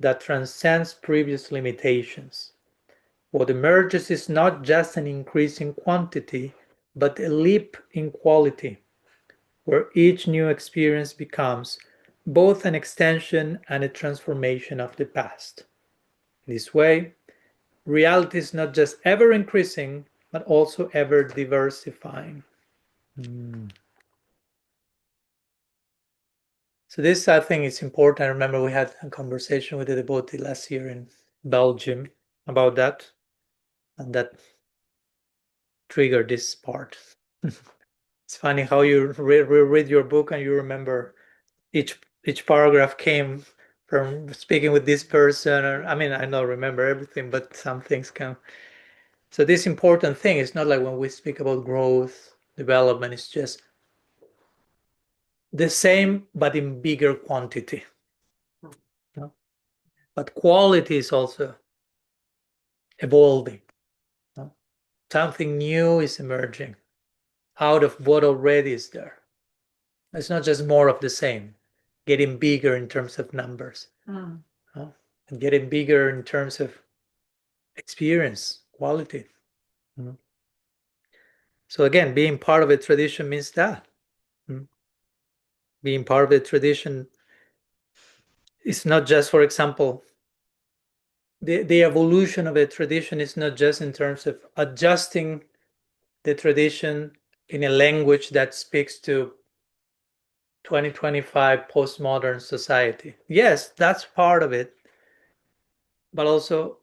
Speaker 1: that transcends previous limitations. What emerges is not just an increase in quantity, but a leap in quality, where each new experience becomes both an extension and a transformation of the past. This way, reality is not just ever increasing, but also ever diversifying. So this, I think, is important. I remember we had a conversation with a devotee last year in Belgium about that, and that triggered this part. It's funny how you read your book and you remember each paragraph came from speaking with this person, or I mean, I don't remember everything, but some things come. So this important thing is not like when we speak about growth, development, it's just the same but in bigger quantity. No? But quality is also evolving. No? Something new is emerging out of what already is there. It's not just more of the same, getting bigger in terms of numbers, no? And getting bigger in terms of experience, quality. No? So again, being part of a tradition means that. Being part of a tradition is not just, for example, the evolution of a tradition is not just in terms of adjusting the tradition in a language that speaks to 2025 postmodern society. Yes, that's part of it, but also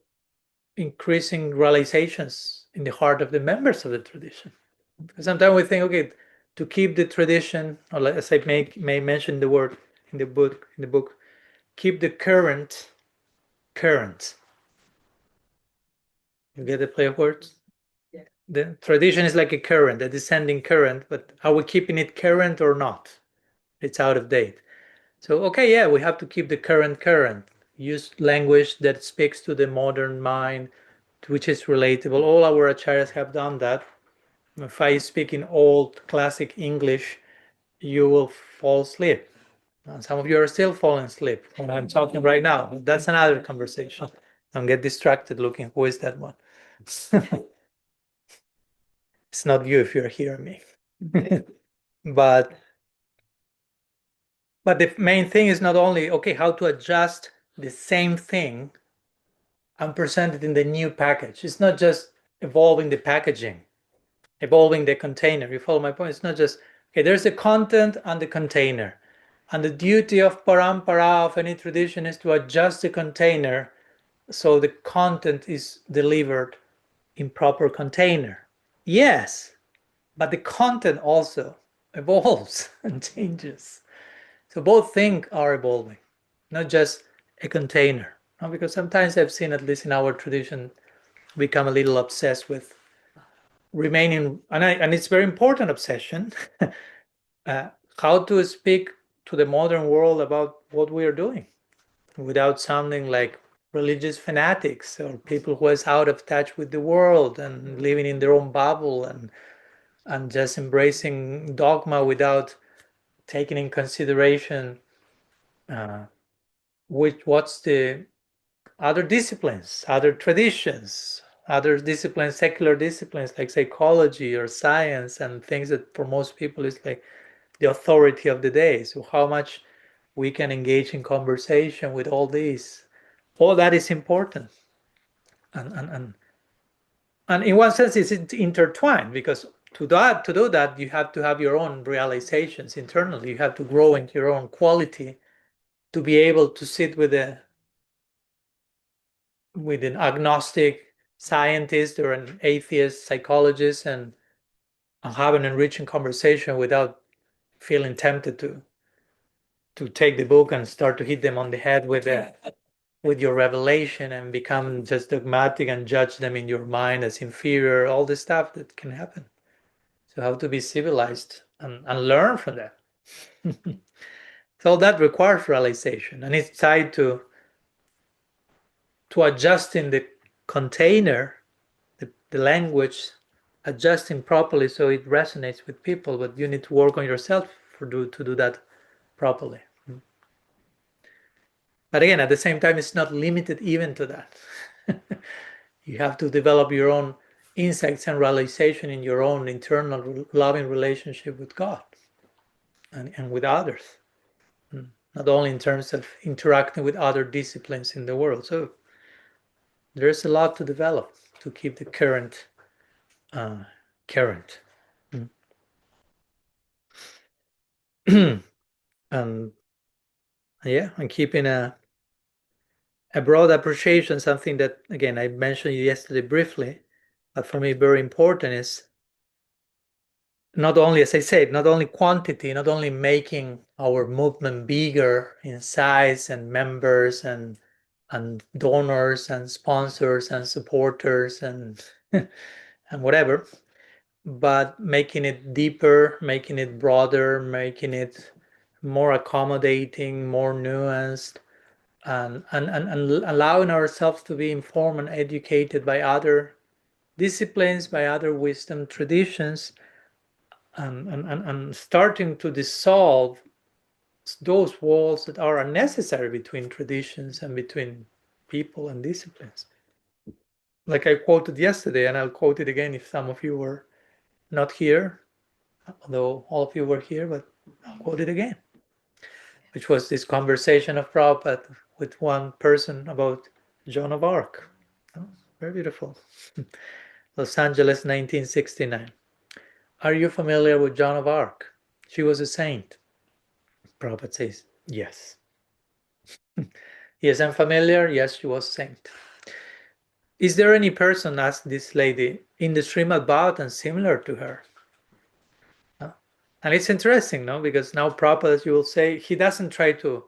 Speaker 1: increasing realizations in the heart of the members of the tradition. Because sometimes we think, okay, to keep the tradition, or as I may mention the word in the book, keep the current. You get the play of words?
Speaker 3: Yeah.
Speaker 1: The tradition is like a current, a descending current, but are we keeping it current or not? It's out of date. So, okay, yeah, we have to keep the current. Use language that speaks to the modern mind, which is relatable. All our acharyas have done that. If I speak in old classic English, you will fall asleep. Some of you are still falling asleep when I'm talking right now. That's another conversation. Don't get distracted looking, who is that one? It's not you if you're hearing me. But the main thing is not only, okay, how to adjust the same thing and present it in the new package. It's not just evolving the packaging, evolving the container. You follow my point? It's not just, okay, there's the content and the container. And the duty of parampara, of any tradition, is to adjust the container so the content is delivered in proper container. Yes, but the content also evolves and changes. So both things are evolving, not just a container. No? Because sometimes I've seen, at least in our tradition, become a little obsessed with remaining, and it's very important obsession, how to speak to the modern world about what we are doing without sounding like religious fanatics or people who is out of touch with the world and living in their own bubble and just embracing dogma without taking in consideration what's the other disciplines, other traditions, other disciplines, secular disciplines like psychology or science, and things that for most people is like the authority of the day. So how much we can engage in conversation with all these, all that is important. And in one sense it's intertwined, because to do that you have to have your own realizations internally. You have to grow into your own quality to be able to sit with an agnostic scientist or an atheist psychologist and have an enriching conversation without feeling tempted to take the book and start to hit them on the head with your revelation and become just dogmatic and judge them in your mind as inferior, all the stuff that can happen. So how to be civilized and learn from that. So that requires realization, and it's tied to adjusting the container, the language, adjusting properly so it resonates with people. But you need to work on yourself to do that properly. But again, at the same time, it's not limited even to that. You have to develop your own insights and realization in your own internal loving relationship with God and with others, not only in terms of interacting with other disciplines in the world. So there's a lot to develop to keep the current current. And yeah, and keeping a broad appreciation, something that, again, I mentioned yesterday briefly, but for me very important, is not only, as I said, not only quantity, not only making our movement bigger in size and members and donors and sponsors and supporters and and whatever, but making it deeper, making it broader, making it more accommodating, more nuanced, and allowing ourselves to be informed and educated by other disciplines, by other wisdom traditions, and starting to dissolve those walls that are unnecessary between traditions and between people and disciplines. Like I quoted yesterday, and I'll quote it again if some of you were not here, although all of you were here, but I'll quote it again, which was this conversation of Prabhupada with one person about Joan of Arc. Oh, very beautiful. Los Angeles, 1969. Are you familiar with Joan of Arc? She was a saint. Prabhupada says, yes. Yes, I'm familiar. Yes, she was a saint. Is there any person, asked this lady, in the Srimad Bhagavatam similar to her? And it's interesting, no? Because now Prabhupada, as you will say, he doesn't try to,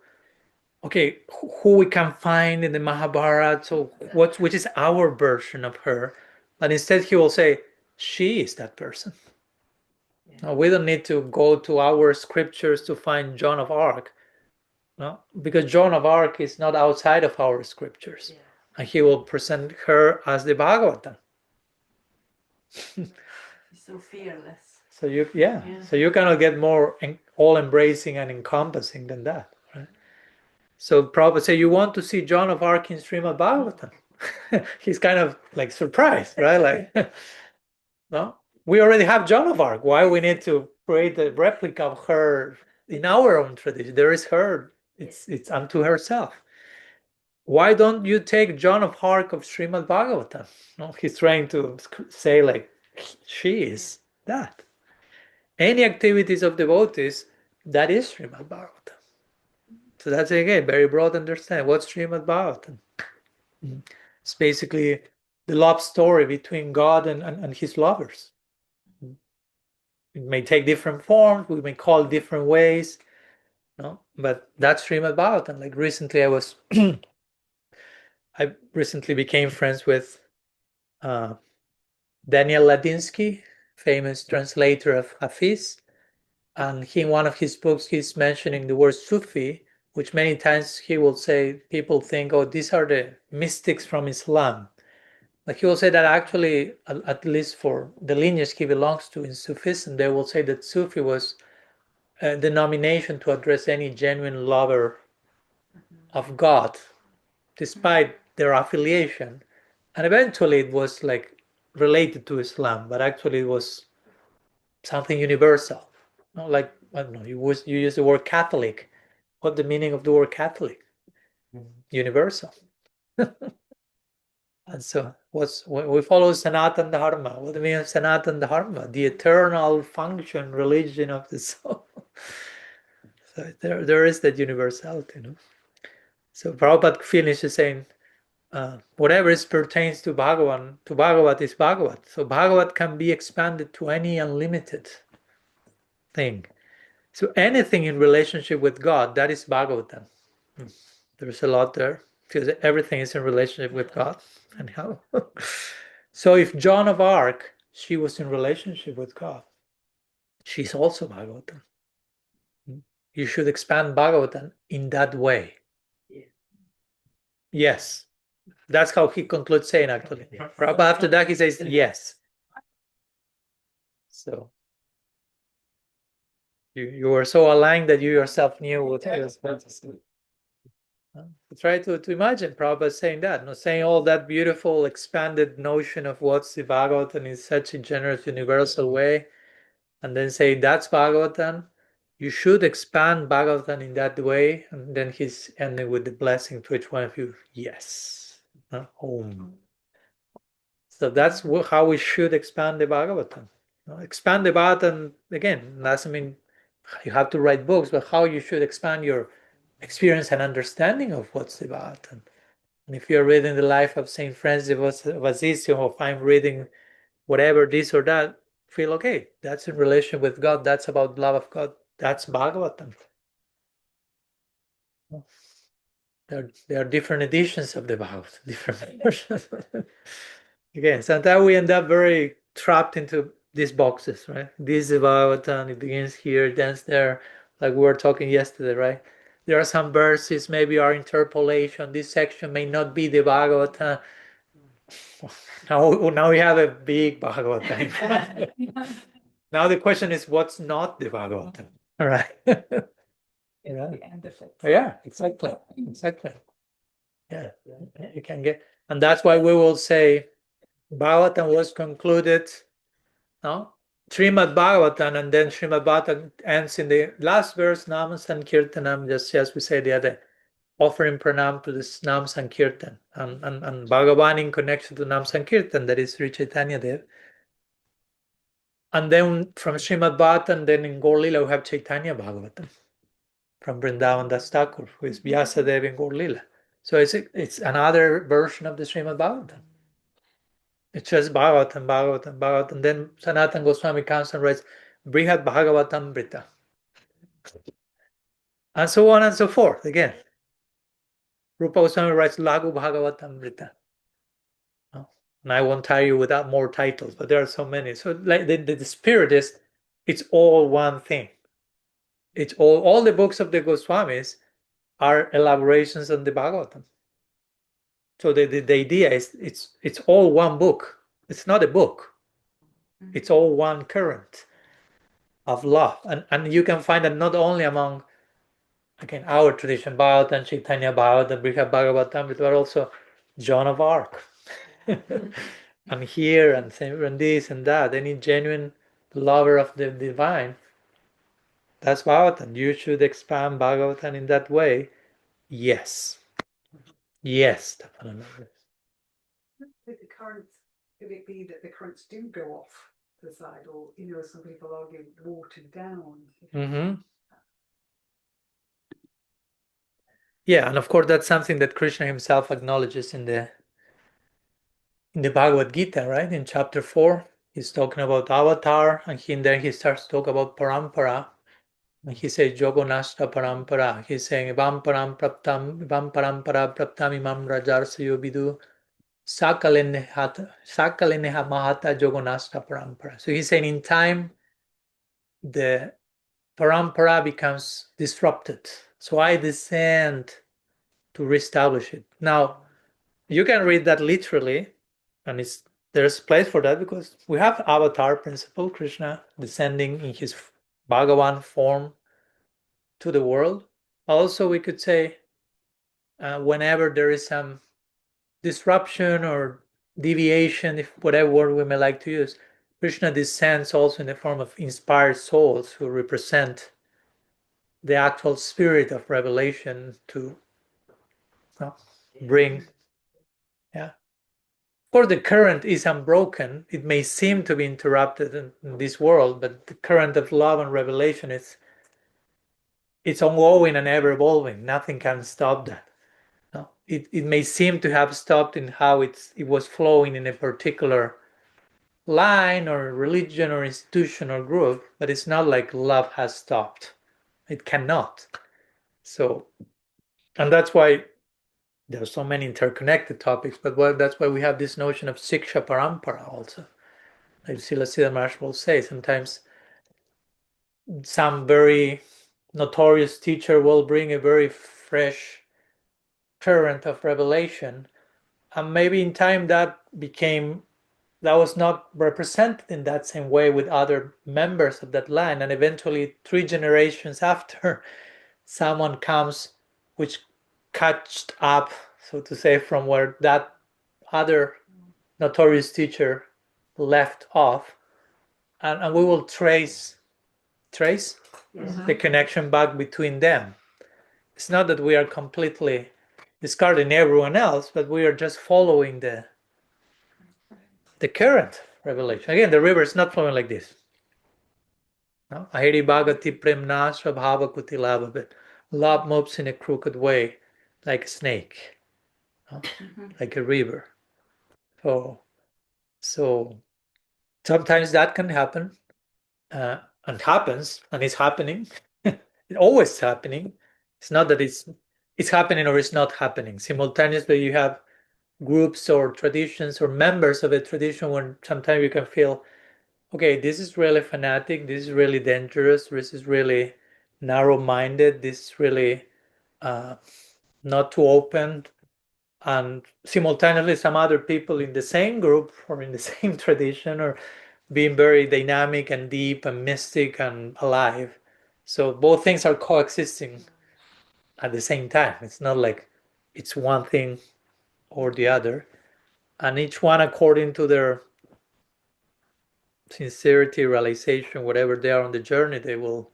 Speaker 1: okay, who we can find in the Mahabharata, so which is our version of her, but instead he will say, she is that person. No, we don't need to go to our scriptures to find Joan of Arc, no, because Joan of Arc is not outside of our scriptures, and he will present her as the Bhagavatam.
Speaker 3: She's so fearless.
Speaker 1: So you cannot get more all-embracing and encompassing than that, right? So Prabhupada say, you want to see Joan of Arc in Srimad Bhagavatam? He's kind of like surprised, right? Like, no, we already have Joan of Arc. Why we need to create a replica of her in our own tradition? There is her. It's unto herself. Why don't you take Joan of Arc of Srimad Bhagavatam? No, he's trying to say like, she is that. Any activities of devotees, that is Srimad Bhagavatam. So that's again very broad understanding. What's Srimad Bhagavatam? It's basically the love story between God and his lovers. It may take different forms, we may call it different ways, no? But that's Srimad Bhagavatam. Like recently I recently became friends with Daniel Ladinsky, famous translator of Hafiz. And he, in one of his books, he's mentioning the word Sufi, which many times he will say, people think, oh, these are the mystics from Islam. But he will say that actually, at least for the lineage he belongs to in Sufism, they will say that Sufi was a denomination to address any genuine lover of God, despite their affiliation, and eventually it was like related to Islam, but actually it was something universal. Like, I don't know, you use the word Catholic. What the meaning of the word Catholic? Universal. And so we follow Sanatana Dharma. What do you mean Sanatana Dharma? The eternal function, religion of the soul. So there is that universality, no? So Prabhupada finishes saying, whatever pertains to Bhagavat is Bhagavat. So Bhagavat can be expanded to any unlimited thing. So anything in relationship with God, that is Bhagavatam. There's a lot there, because everything is in relationship with God. And how? So if Joan of Arc, she was in relationship with God, she's also Bhagavatam. You should expand Bhagavatam in that way. Yes. That's how he concludes saying, actually. But after that, he says, yes. So you were so aligned that you yourself knew what he was going to say. Try to imagine Prabhupada saying that, not saying all that beautiful expanded notion of what's the Bhagavatam in such a generous universal way, and then say that's Bhagavatam. You should expand Bhagavatam in that way, and then he's ending with the blessing to each one of you. Yes. Om. So that's how we should expand the Bhagavatam. Expand the Bhagavatam, again, doesn't mean you have to write books, but how you should expand your experience and understanding of what's the Bhagavatam. And if you're reading the life of Saint Francis of Assisi, or if I'm reading whatever, this or that, feel okay. That's in relation with God. That's about love of God. That's Bhagavatam. There are different editions of the Bhagavatam, different versions. Again, sometimes we end up very trapped into these boxes, right? This is Bhagavatam, it begins here, it ends there, like we were talking yesterday, right? There are some verses, maybe our interpolation, this section may not be the Bhagavatam. Now we have a big Bhagavatam. Now the question is, what's not the Bhagavatam? All right.
Speaker 2: It's the end of it.
Speaker 1: Yeah, exactly. Yeah, you can get, and that's why we will say Bhagavatam was concluded, no? Srimad Bhagavatam, and then Srimad Bhagavatam ends in the last verse, Nam Sankirtanam, just as we said the other, offering pranam to this Nam Sankirtan, and Bhagavan in connection to Nam Sankirtan, that is Sri Chaitanya Dev. And then from Srimad Bhagavatam, then in Gaur Lila we have Chaitanya Bhagavatam from Vrindavan Das Thakur, who is Vyasadeva in Gaur Lila. So it's another version of the Srimad Bhagavatam. It's just Bhagavatam. Then Sanatana Goswami comes and writes Brihad Bhagavatamrita. And so on and so forth. Again, Rupa Goswami writes Lagu Bhagavatamrita. And I won't tire you without more titles, but there are so many. So like the spirit is, it's all one thing. It's all the books of the Goswamis are elaborations on the Bhagavatam. So the idea is it's all one book. It's not a book. It's all one current of love. And you can find that not only among, again, our tradition, Bhagavatam, Chaitanya Bhagavatam, Brihad Bhagavatam, but also Joan of Arc. And here and this and that. Any genuine lover of the divine, that's Bhagavatam. You should expand Bhagavatam in that way. Yes. Yes.
Speaker 2: With the currents, could it be that the currents do go off to the side, or some people argue watered down?
Speaker 1: Mm-hmm. Yeah, and of course that's something that Krishna himself acknowledges in the Bhagavad Gita, right? In chapter 4, he's talking about avatar, and then he starts to talk about parampara. And he says Yogonashta parampara. He's saying Ivam parampara praptam imam rajarsayo vidu sakaleneha mahata yogonashta parampara. So he's saying in time the parampara becomes disrupted. So I descend to reestablish it. Now, you can read that literally, and there's place for that because we have avatar principle, Krishna descending in his Bhagavan form to the world. Also, we could say whenever there is some disruption or deviation, if whatever word we may like to use, Krishna descends also in the form of inspired souls who represent the actual spirit of revelation to bring. Yeah. For the current is unbroken. It may seem to be interrupted in this world, but the current of love and revelation it's ongoing and ever evolving. Nothing can stop that. No. It may seem to have stopped in how it was flowing in a particular line or religion or institution or group, but it's not like love has stopped. It cannot. So, and that's why there are so many interconnected topics, but that's why we have this notion of Siksha Parampara also. Like Srila Maharaj will say, sometimes some very notorious teacher will bring a very fresh current of revelation, and maybe in time that was not represented in that same way with other members of that line, and eventually 3 generations after, someone comes which catched up, so to say, from where that other notorious teacher left off, and we will trace the connection back between them. It's not that we are completely discarding everyone else, but we are just following the current revelation. Again, the river is not flowing like this. No? Ahiri bhagati premna swabhava kutilava, but love moves in a crooked way, like a snake, no? Like a river. So sometimes that can happen, and happens, and it's happening. It's always happening. It's not that it's happening or it's not happening. Simultaneously, you have groups or traditions or members of a tradition when sometimes you can feel, okay, this is really fanatic, this is really dangerous, this is really narrow-minded, this is really not too open. And simultaneously, some other people in the same group or in the same tradition are being very dynamic and deep and mystic and alive. So both things are coexisting at the same time. It's not like it's one thing or the other. And each one according to their sincerity, realization, whatever they are on the journey, they will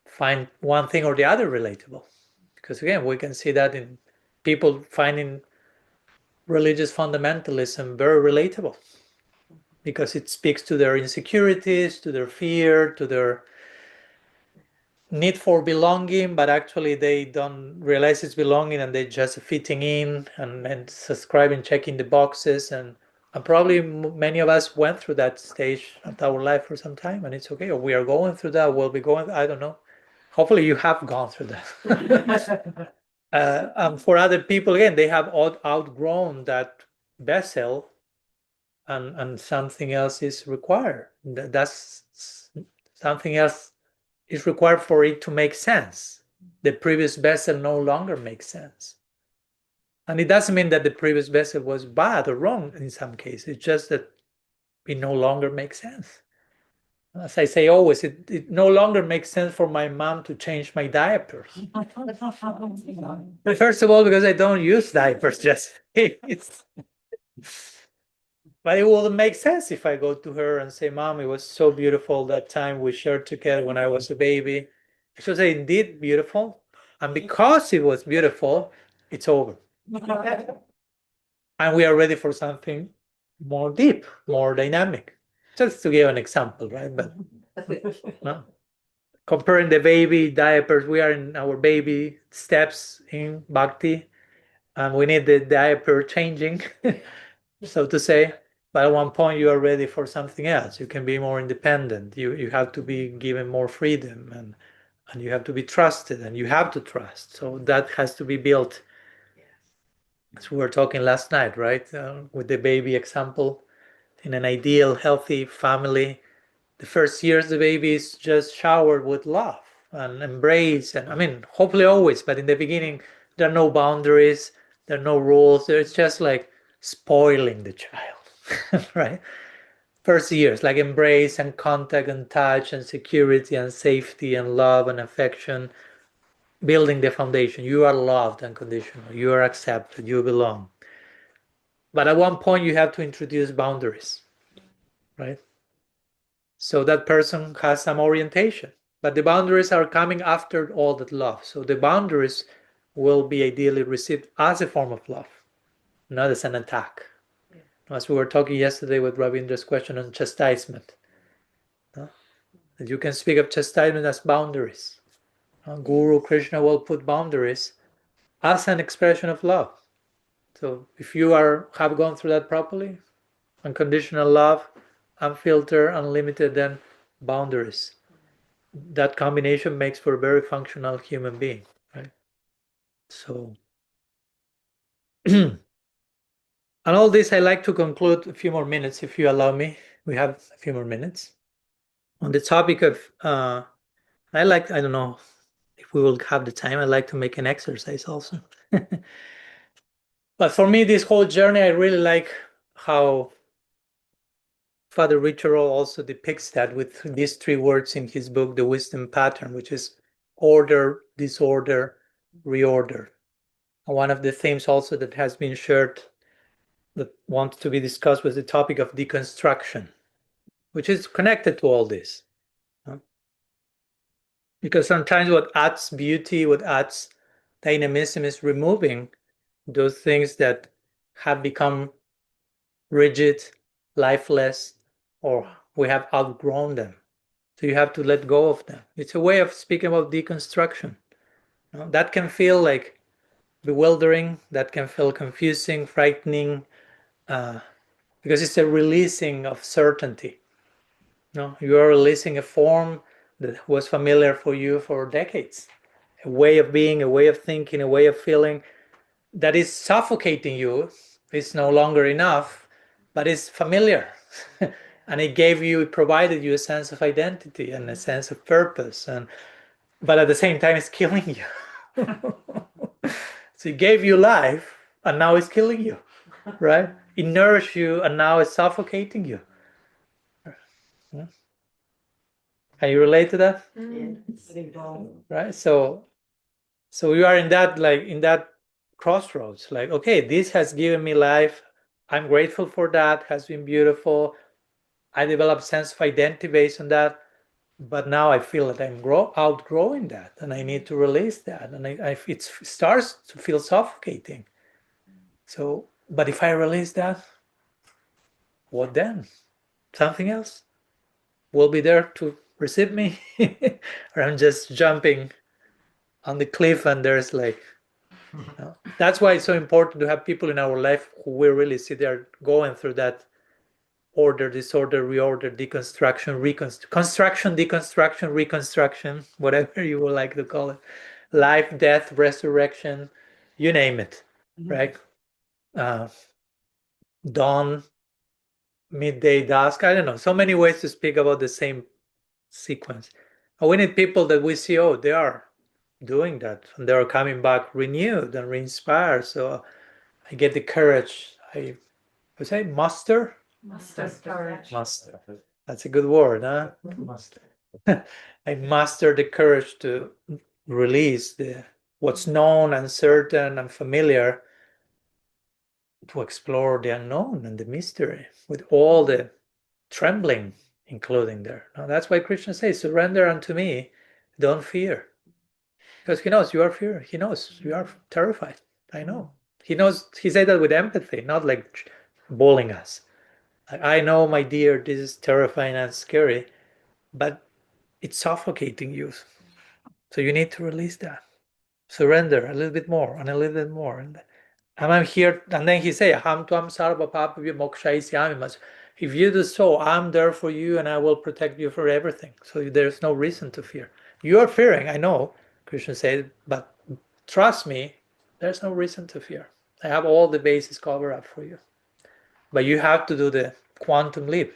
Speaker 1: find one thing or the other relatable. Because again, we can see that in people finding religious fundamentalism very relatable, because it speaks to their insecurities, to their fear, to their need for belonging, but actually they don't realize it's belonging and they're just fitting in and subscribing, checking the boxes. And probably many of us went through that stage of our life for some time, and it's okay, or we are going through that, we'll be going, I don't know. Hopefully you have gone through that. For other people, again, they have outgrown that vessel, and something else is required. That's something else is required for it to make sense. The previous vessel no longer makes sense. And it doesn't mean that the previous vessel was bad or wrong in some cases. It's just that it no longer makes sense. As I say always, it no longer makes sense for my mom to change my diapers. First of all, because I don't use diapers, just but it wouldn't make sense if I go to her and say, Mom, it was so beautiful that time we shared together when I was a baby. She'll say, indeed beautiful. And because it was beautiful, it's over. And we are ready for something more deep, more dynamic. Just to give an example, right? But no. Comparing the baby diapers, we are in our baby steps in bhakti, and we need the diaper changing, so to say. But at one point, you are ready for something else. You can be more independent. You have to be given more freedom, and you have to be trusted, and you have to trust. So that has to be built. As we were talking last night, right? With the baby example, in an ideal, healthy family, the first years the baby is just showered with love and embrace, and I mean, hopefully always, but in the beginning, there are no boundaries, there are no rules. It's just like spoiling the child, right? First years, like embrace and contact and touch and security and safety and love and affection, building the foundation. You are loved unconditionally. You are accepted. You belong. But at one point you have to introduce boundaries, right? So that person has some orientation, but the boundaries are coming after all that love. So the boundaries will be ideally received as a form of love, not as an attack. As we were talking yesterday with Ravindra's question on chastisement, that you can speak of chastisement as boundaries. Guru Krishna will put boundaries as an expression of love. So if you have gone through that properly, unconditional love, unfiltered, unlimited, then boundaries. That combination makes for a very functional human being, right? So, and all this, I like to conclude a few more minutes, if you allow me. We have a few more minutes on the topic of. I don't know if we will have the time. I like to make an exercise also. But for me, this whole journey, I really like how Father Richard also depicts that with these three words in his book, The Wisdom Pattern, which is order, disorder, reorder. And one of the themes also that has been shared that wants to be discussed was the topic of deconstruction, which is connected to all this. Because sometimes what adds beauty, what adds dynamism is removing those things that have become rigid, lifeless, or we have outgrown them. So you have to let go of them. It's a way of speaking about deconstruction. That can feel like bewildering, that can feel confusing, frightening, because it's a releasing of certainty. You are releasing a form that was familiar for you for decades, a way of being, a way of thinking, a way of feeling that is suffocating you. It's no longer enough, but it's familiar. And it provided you a sense of identity and a sense of purpose, but at the same time it's killing you. So it gave you life and now it's killing you, right? It nourished you and now it's suffocating you. Can you relate to that? Right? So you are in that crossroads, like, okay, this has given me life. I'm grateful for that, has been beautiful. I developed a sense of identity based on that, but now I feel that I'm outgrowing that and I need to release that, and it starts to feel suffocating. So, but if I release that, what then? Something else will be there to receive me? Or I'm just jumping on the cliff and there's that's why it's so important to have people in our life who will really see they're going through that order, disorder, reorder, deconstruction, construction, deconstruction, reconstruction, whatever you would like to call it, life, death, resurrection, you name it, right? Dawn, midday, dusk, I don't know, so many ways to speak about the same sequence. And we need people that we see, they are doing that and they are coming back renewed and re-inspired. So I get the courage. I would say muster
Speaker 3: Courage.
Speaker 1: Master. That's a good word, huh? Master. I master the courage to release what's known, uncertain, and familiar, to explore the unknown and the mystery with all the trembling including there. Now, that's why Krishna says, surrender unto me, don't fear. Because he knows you are fear. He knows you are terrified. I know. He knows. He said that with empathy, not like bullying us. I know, my dear, this is terrifying and scary, but it's suffocating you. So you need to release that. Surrender a little bit more and a little bit more. And I'm here. And then he said, Ham tuam sarva papavya mokshaisyami. If you do so, I'm there for you and I will protect you for everything. So there's no reason to fear. You are fearing, I know, Krishna said, but trust me, there's no reason to fear. I have all the bases covered up for you. But you have to do the quantum leap.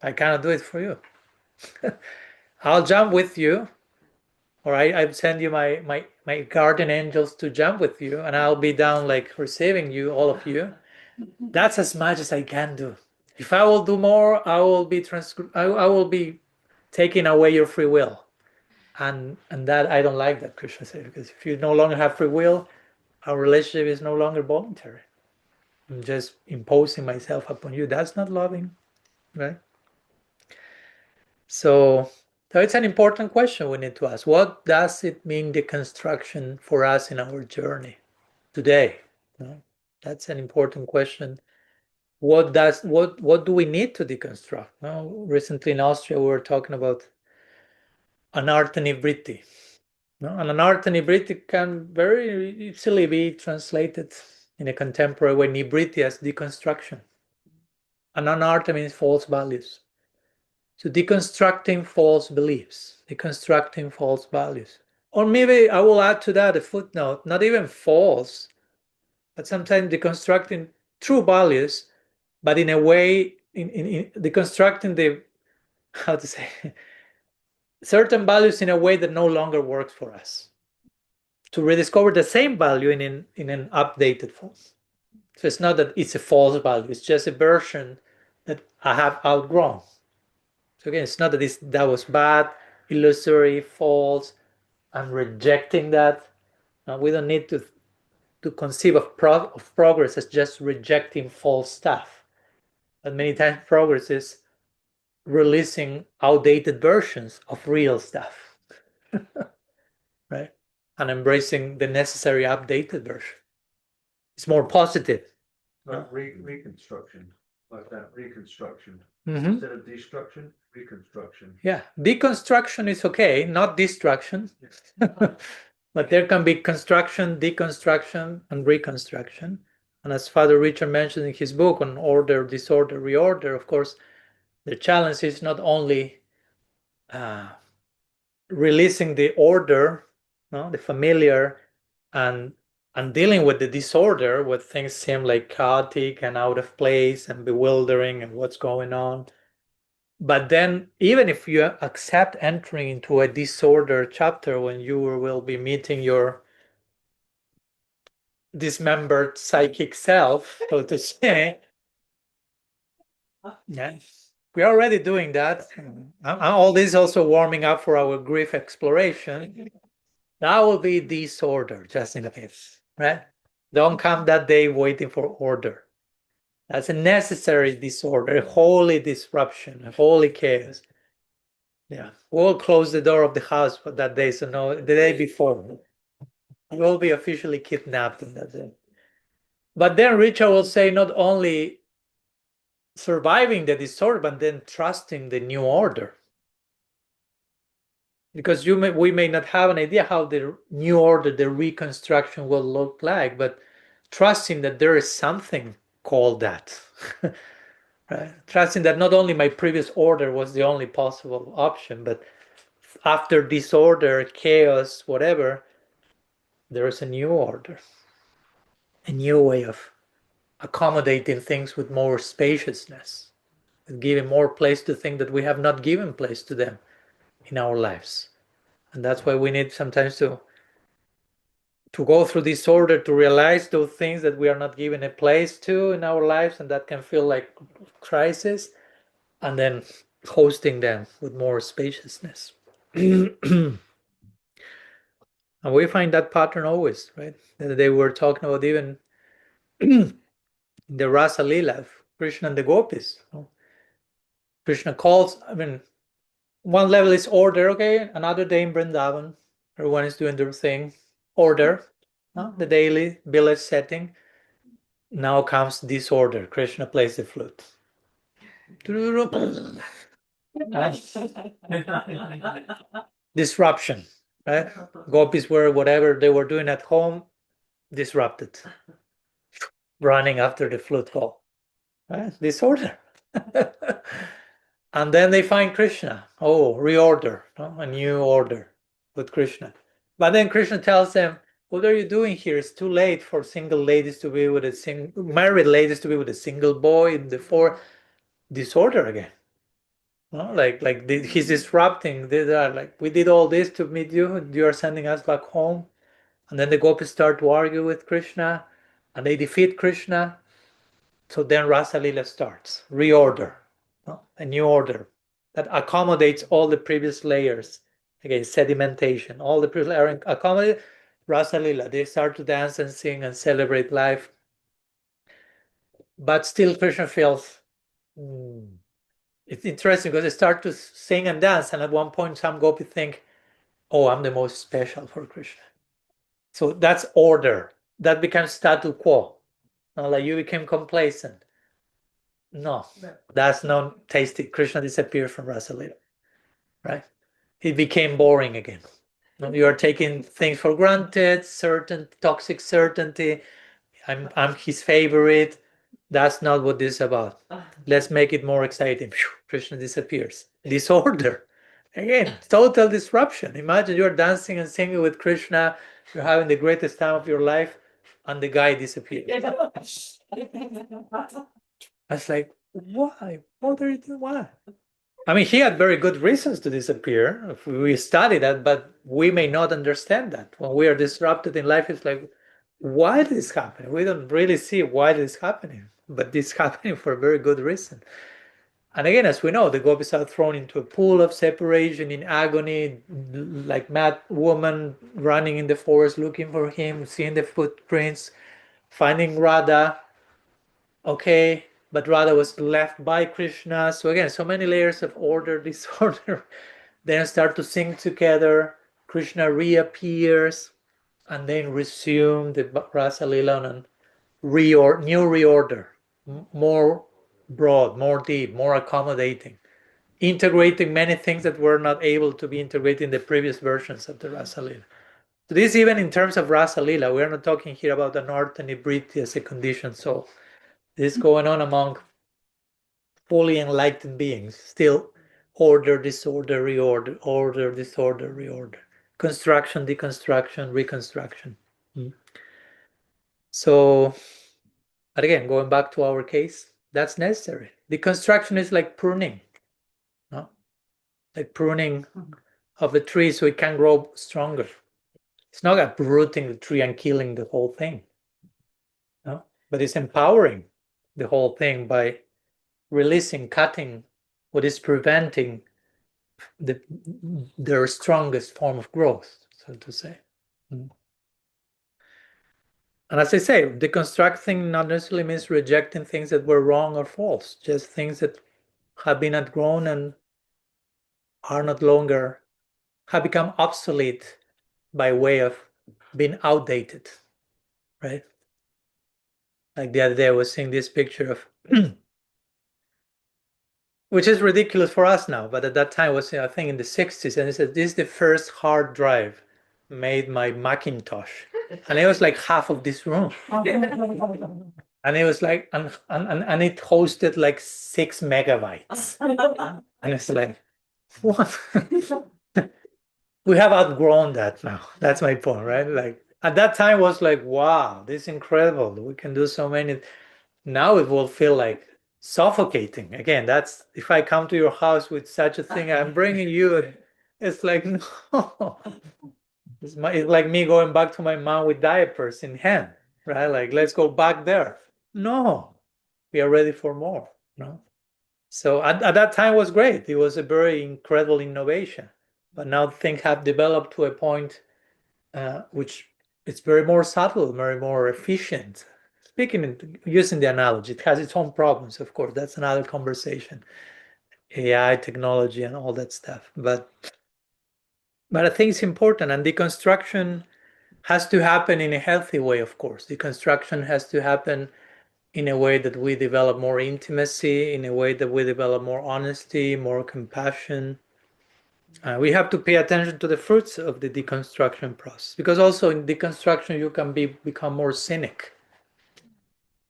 Speaker 1: I cannot do it for you. I'll jump with you, or I send you my guardian angels to jump with you, and I'll be down receiving you, all of you. That's as much as I can do. If I will do more, I will be taking away your free will, and that I don't like that, Krishna said, because if you no longer have free will, our relationship is no longer voluntary. I'm just imposing myself upon you. That's not loving, right? So it's an important question we need to ask. What does it mean, deconstruction, for us in our journey today? That's an important question. What do we need to deconstruct? Recently in Austria, we were talking about anartha nivriti. And anartha nivriti can very easily be translated in a contemporary way, nivriti, as deconstruction. And anartha means false values. So deconstructing false beliefs, deconstructing false values. Or maybe I will add to that a footnote, not even false, but sometimes deconstructing true values, but in a way, in deconstructing the, how to say, certain values in a way that no longer works for us. To rediscover the same value in an updated form. So it's not that it's a false value, it's just a version that I have outgrown. So again, it's not that that was bad, illusory, false. I'm rejecting that. We don't need to conceive of progress as just rejecting false stuff. But many times progress is releasing outdated versions of real stuff. Right? And embracing the necessary updated version. It's more positive.
Speaker 4: Like reconstruction, like that, reconstruction.
Speaker 1: Mm-hmm.
Speaker 4: Instead of destruction, reconstruction.
Speaker 1: Yeah, deconstruction is okay, not destruction. But there can be construction, deconstruction, and reconstruction. And as Father Richard mentioned in his book on order, disorder, reorder, of course, the challenge is not only releasing the order, the familiar, and dealing with the disorder, where things seem like chaotic and out of place and bewildering and what's going on. But then, even if you accept entering into a disorder chapter when you will be meeting your dismembered psychic self, so to say, yeah, we're already doing that. All this also warming up for our grief exploration. That will be disorder, just in case, right? Don't come that day waiting for order. That's a necessary disorder, a holy disruption, a holy chaos. Yeah, we'll close the door of the house for that day, so no, the day before, you will be officially kidnapped on that day. But then Richard will say not only surviving the disorder, but then trusting the new order. Because we may not have an idea how the new order, the reconstruction will look like, but trusting that there is something called that. Right? Trusting that not only my previous order was the only possible option, but after disorder, chaos, whatever, there is a new order, a new way of accommodating things with more spaciousness, and giving more place to things that we have not given place to them in our lives. And that's why we need sometimes to go through disorder to realize those things that we are not given a place to in our lives, and that can feel like crisis, and then hosting them with more spaciousness. And we find that pattern always, right? They were talking about even the Rasa Lila of Krishna and the gopis. Krishna calls, one level is order, okay? Another day in Vrindavan, everyone is doing their thing. Order, the daily village setting. Now comes disorder. Krishna plays the flute. Disruption, right? Gopis were whatever they were doing at home, disrupted. Running after the flute call. Right? Disorder. And then they find Krishna. Oh, reorder, a new order with Krishna. But then Krishna tells them, what are you doing here? It's too late for single ladies to be with married ladies to be with a single boy. Before disorder again. He's disrupting. They are like, we did all this to meet you, and you are sending us back home. And then the gopis start to argue with Krishna, and they defeat Krishna. So then Rasa Lila starts, reorder, a new order that accommodates all the previous layers. Again, sedimentation, all the previous layers accommodate Rasa Lila. They start to dance and sing and celebrate life. but still Krishna feels it's interesting because they start to sing and dance, and at one point some gopis think, oh, I'm the most special for Krishna. So that's order. That becomes status quo. Like you became complacent. No, that's not tasty. Krishna disappeared from Rasa Lila, right? It became boring again. You are taking things for granted, certain toxic certainty. I'm his favorite. That's not what this is about. Let's make it more exciting. Krishna disappears. Disorder. Again, total disruption. Imagine you're dancing and singing with Krishna, you're having the greatest time of your life, and the guy disappears. I was like, why? What are you doing? Why? I mean, he had very good reasons to disappear. We study that, but we may not understand that. When we are disrupted in life, it's like, why did this happen? We don't really see why this is happening, but this is happening for a very good reason. And again, as we know, the gopis are thrown into a pool of separation in agony, like mad woman running in the forest looking for him, seeing the footprints, finding Radha. Okay, but Radha was left by Krishna. So again, so many layers of order, disorder. Then start to sing together. Krishna reappears, and then resume the Rasa Lila and new reorder, more broad, more deep, more accommodating, integrating many things that were not able to be integrated in the previous versions of the Rasa Lila. So this even in terms of Rasa Lila, we're not talking here about anartha nibriti as a conditioned soul. This is going on among fully enlightened beings, still order, disorder, reorder, order, disorder, reorder, construction, deconstruction, reconstruction. So, but again, going back to our case, that's necessary. Deconstruction is like pruning, no? Like pruning of a tree so it can grow stronger. It's not uprooting the tree and killing the whole thing, no? But it's empowering the whole thing by releasing, cutting what is preventing their strongest form of growth, so to say. And as I say, deconstructing not necessarily means rejecting things that were wrong or false, just things that have been outgrown and are not longer, have become obsolete by way of being outdated, right? Like the other day I was seeing this picture of which is ridiculous for us now, but at that time was, I think, in the 60s, and it said, this is the first hard drive made by Macintosh. And it was like half of this room. And it was like, and it hosted like 6 megabytes. And it's like, what? We have outgrown that now. That's my point, right? Like at that time was like, wow, this is incredible. We can do so many. Now it will feel like suffocating. Again, that's if I come to your house with such a thing, I'm bringing you. It's like, no. It's like me going back to my mom with diapers in hand, right? Like, let's go back there. No, we are ready for more. No. So at that time was great. It was a very incredible innovation. But now things have developed to a point which it's very more subtle, very more efficient. Using the analogy, it has its own problems, of course. That's another conversation. AI, technology, and all that stuff. But I think it's important, and deconstruction has to happen in a healthy way, of course. Deconstruction has to happen in a way that we develop more intimacy, in a way that we develop more honesty, more compassion. We have to pay attention to the fruits of the deconstruction process, because also in deconstruction you can become more cynic,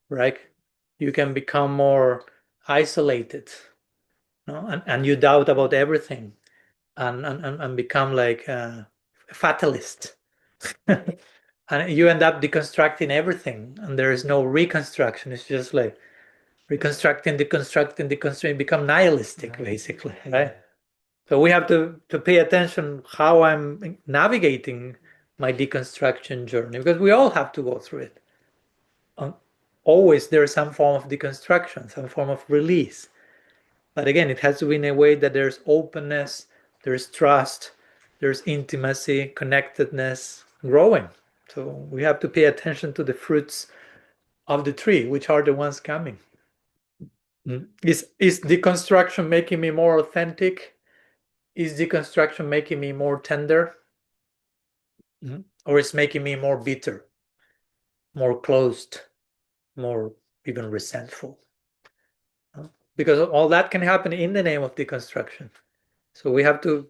Speaker 1: right? You can become more isolated, no? And you doubt about everything, and become like a fatalist. And you end up deconstructing everything, and there is no reconstruction. It's just like reconstructing, deconstructing, become nihilistic, basically, right? So we have to pay attention how I'm navigating my deconstruction journey, because we all have to go through it. Always there's some form of deconstruction, some form of release. But again, it has to be in a way that there's openness, there's trust, there's intimacy, connectedness, growing. So we have to pay attention to the fruits of the three, which are the ones coming. Is deconstruction making me more authentic? Is deconstruction making me more tender? Or is making me more bitter, more closed, more even resentful? Because all that can happen in the name of deconstruction. So we have to,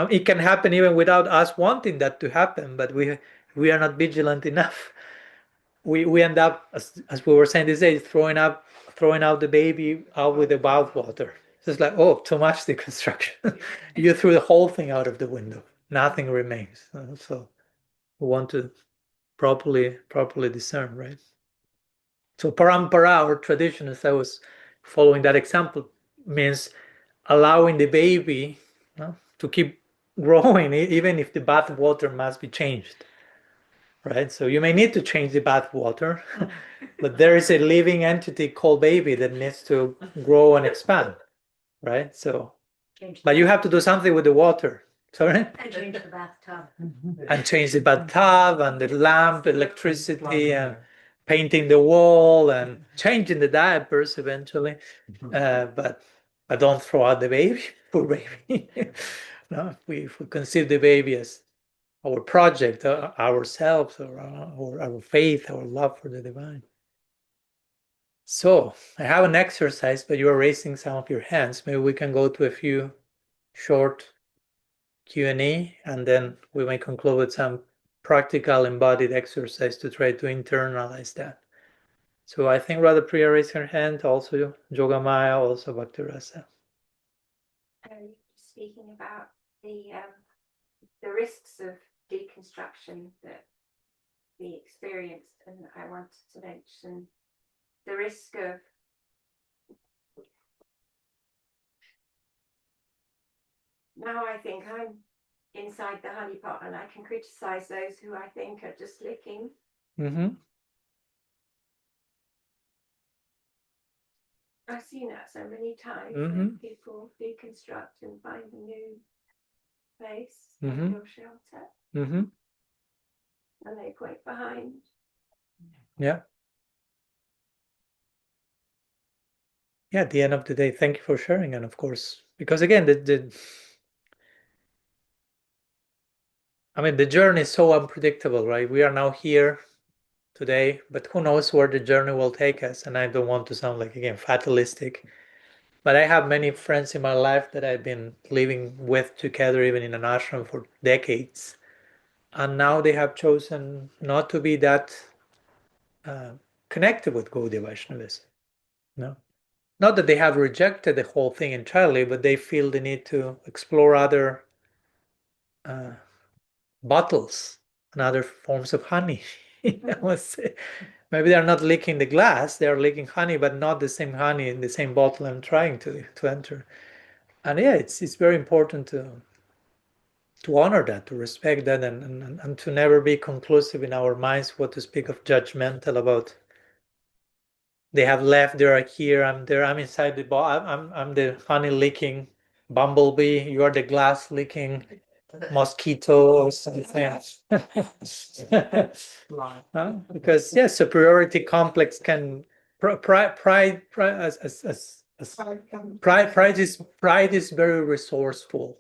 Speaker 1: it can happen even without us wanting that to happen, but we are not vigilant enough. We end up, as we were saying this day, throwing out the baby out with the bathwater. It's just like, oh, too much deconstruction. You threw the whole thing out of the window. Nothing remains. So we want to properly discern, right? So parampara, or tradition, as I was following that example, means allowing the baby to keep growing, even if the bath water must be changed, right? So you may need to change the bath water, but there is a living entity called baby that needs to grow and expand, right? So, but you have to do something with the water. Sorry?
Speaker 5: And change the bathtub.
Speaker 1: And change the bathtub and the lamp, electricity, and painting the wall and changing the diapers eventually. But don't throw out the baby, poor baby. No, if we conceive the baby as our project, ourselves, or our faith, our love for the divine. So I have an exercise, but you are raising some of your hands. Maybe we can go to a few short Q&A, and then we may conclude with some practical embodied exercise to try to internalize that. So I think Radha Priya raised her hand, also Jogamaya, also Bhaktirasa.
Speaker 5: Speaking about the risks of deconstruction that we experienced, and I wanted to mention the risk of now I think I'm inside the honeypot and I can criticize those who I think are just licking. I've seen that so many times when people deconstruct and find a new place, or shelter, and they point behind.
Speaker 1: Yeah. Yeah, at the end of the day, thank you for sharing. And of course, because again, the journey is so unpredictable, right? We are now here today, but who knows where the journey will take us? And I don't want to sound like, again, fatalistic, but I have many friends in my life that I've been living with together, even in an ashram, for decades. And now they have chosen not to be that connected with Gaudiya Vaishnavism. No? Not that they have rejected the whole thing entirely, but they feel the need to explore other bottles and other forms of honey. I must say. Maybe they're not licking the glass, they're licking honey, but not the same honey in the same bottle I'm trying to enter. And yeah, it's very important to honor that, to respect that, and to never be conclusive in our minds, what to speak of judgmental about. They have left, they are here, I'm there, I'm inside the bottle, I'm the honey licking bumblebee, you are the glass licking mosquito or something. Because yes, superiority complex can pride is very resourceful.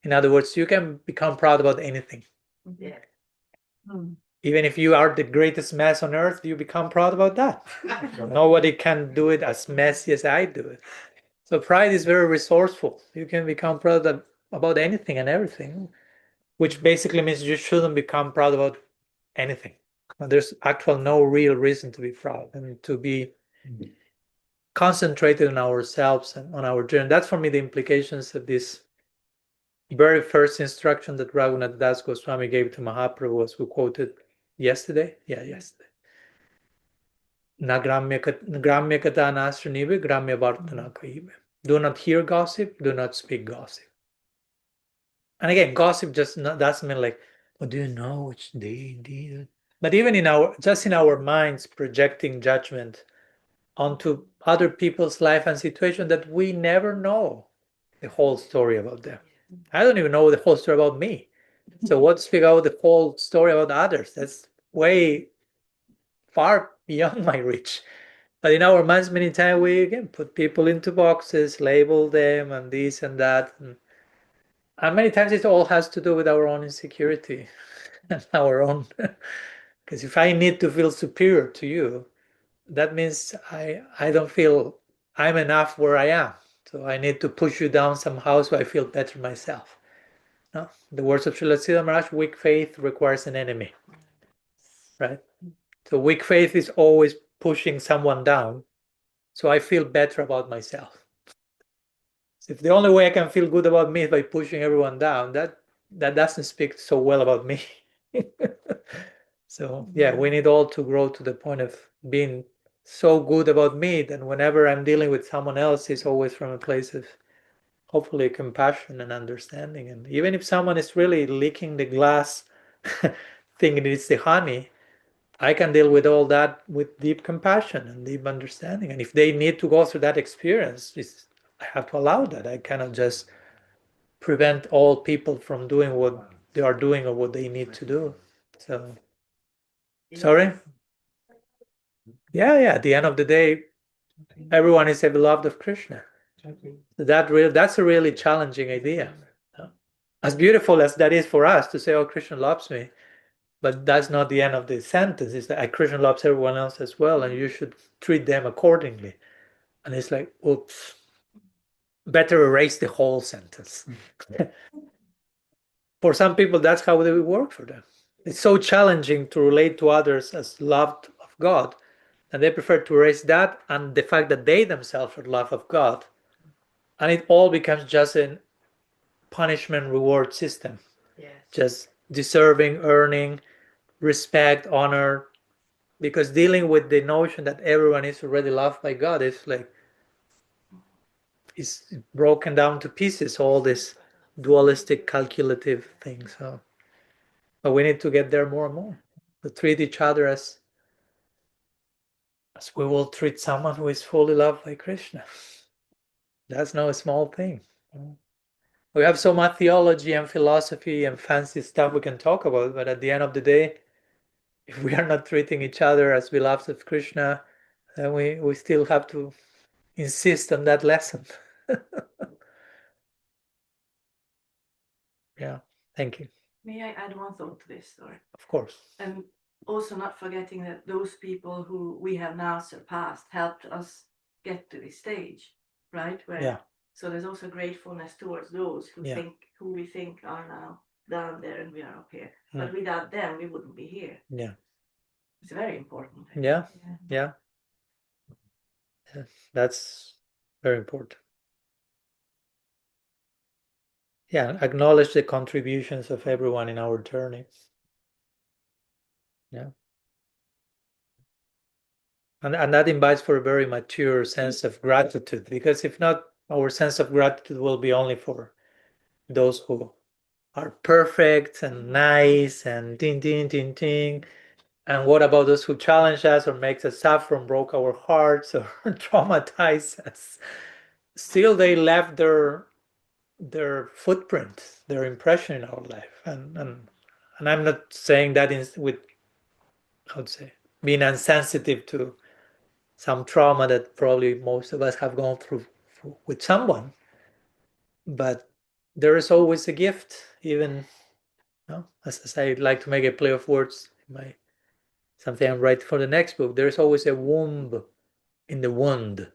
Speaker 1: In other words, you can become proud about anything.
Speaker 3: Yeah.
Speaker 1: Even if you are the greatest mess on earth, you become proud about that. Nobody can do it as messy as I do it. So pride is very resourceful. You can become proud about anything and everything, which basically means you shouldn't become proud about anything. There's actually no real reason to be proud and to be concentrated on ourselves and on our journey. That's for me the implications of this very first instruction that Raghunath Das Goswami gave to Mahaprabhu, as we quoted yesterday. Yeah, yesterday. Na gramya kata nasranive, gramya vartana kaive. Do not hear gossip, do not speak gossip. And again, gossip just doesn't mean like, oh, do you know which day did? But even in our minds, projecting judgment onto other people's life and situation that we never know the whole story about them. I don't even know the whole story about me. So what to speak about the whole story about others? That's way far beyond my reach. But in our minds, many times we again put people into boxes, label them, and this and that, and many times it all has to do with our own insecurity and our own. Because if I need to feel superior to you, that means I don't feel I'm enough where I am. So I need to push you down somehow so I feel better myself. No? The words of Srila Siddha Maharaj, weak faith requires an enemy. Right? So weak faith is always pushing someone down. So I feel better about myself. So if the only way I can feel good about me is by pushing everyone down, that doesn't speak so well about me. So yeah, we need all to grow to the point of being so good about me that whenever I'm dealing with someone else, it's always from a place of hopefully compassion and understanding. And even if someone is really licking the glass, thinking it's the honey, I can deal with all that with deep compassion and deep understanding. And if they need to go through that experience, I have to allow that. I cannot just prevent all people from doing what they are doing or what they need to do. So, sorry? Yeah. At the end of the day, everyone is a beloved of Krishna. That's a really challenging idea. As beautiful as that is for us to say, "Oh, Krishna loves me," but that's not the end of the sentence. It's that Krishna loves everyone else as well, and you should treat them accordingly. And it's like, oops, better erase the whole sentence. For some people, that's how it will work for them. It's so challenging to relate to others as loved of God, and they prefer to erase that and the fact that they themselves are loved of God, and it all becomes just a punishment reward system.
Speaker 3: Yes.
Speaker 1: Just deserving, earning, respect, honor, because dealing with the notion that everyone is already loved by God is like, it's broken down to pieces, all this dualistic calculative thing. So, but we need to get there more and more, to treat each other as we will treat someone who is fully loved by Krishna. That's no small thing. We have so much theology and philosophy and fancy stuff we can talk about, but at the end of the day, if we are not treating each other as beloved of Krishna, then we still have to insist on that lesson. Yeah, thank you.
Speaker 6: May I add one thought to this story?
Speaker 1: Of course.
Speaker 6: And also not forgetting that those people who we have now surpassed helped us get to this stage, right?
Speaker 1: Yeah.
Speaker 6: So there's also gratefulness towards those who
Speaker 1: Yeah.
Speaker 6: who we think are now down there and we are up here. But without them, we wouldn't be here.
Speaker 1: Yeah.
Speaker 6: It's very important.
Speaker 1: Yeah. That's very important. Yeah, acknowledge the contributions of everyone in our journey. Yeah. And that invites for a very mature sense of gratitude, because if not, our sense of gratitude will be only for those who are perfect and nice and ding, ding, ding, ding. And what about those who challenge us or makes us suffer and broke our hearts or traumatize us? Still, they left their footprint, their impression in our life. And I'm not saying that with, how to say, being insensitive to some trauma that probably most of us have gone through with someone. But there is always a gift, even, as I like to make a play of words in something I'm writing for the next book, there's always a womb in the wound.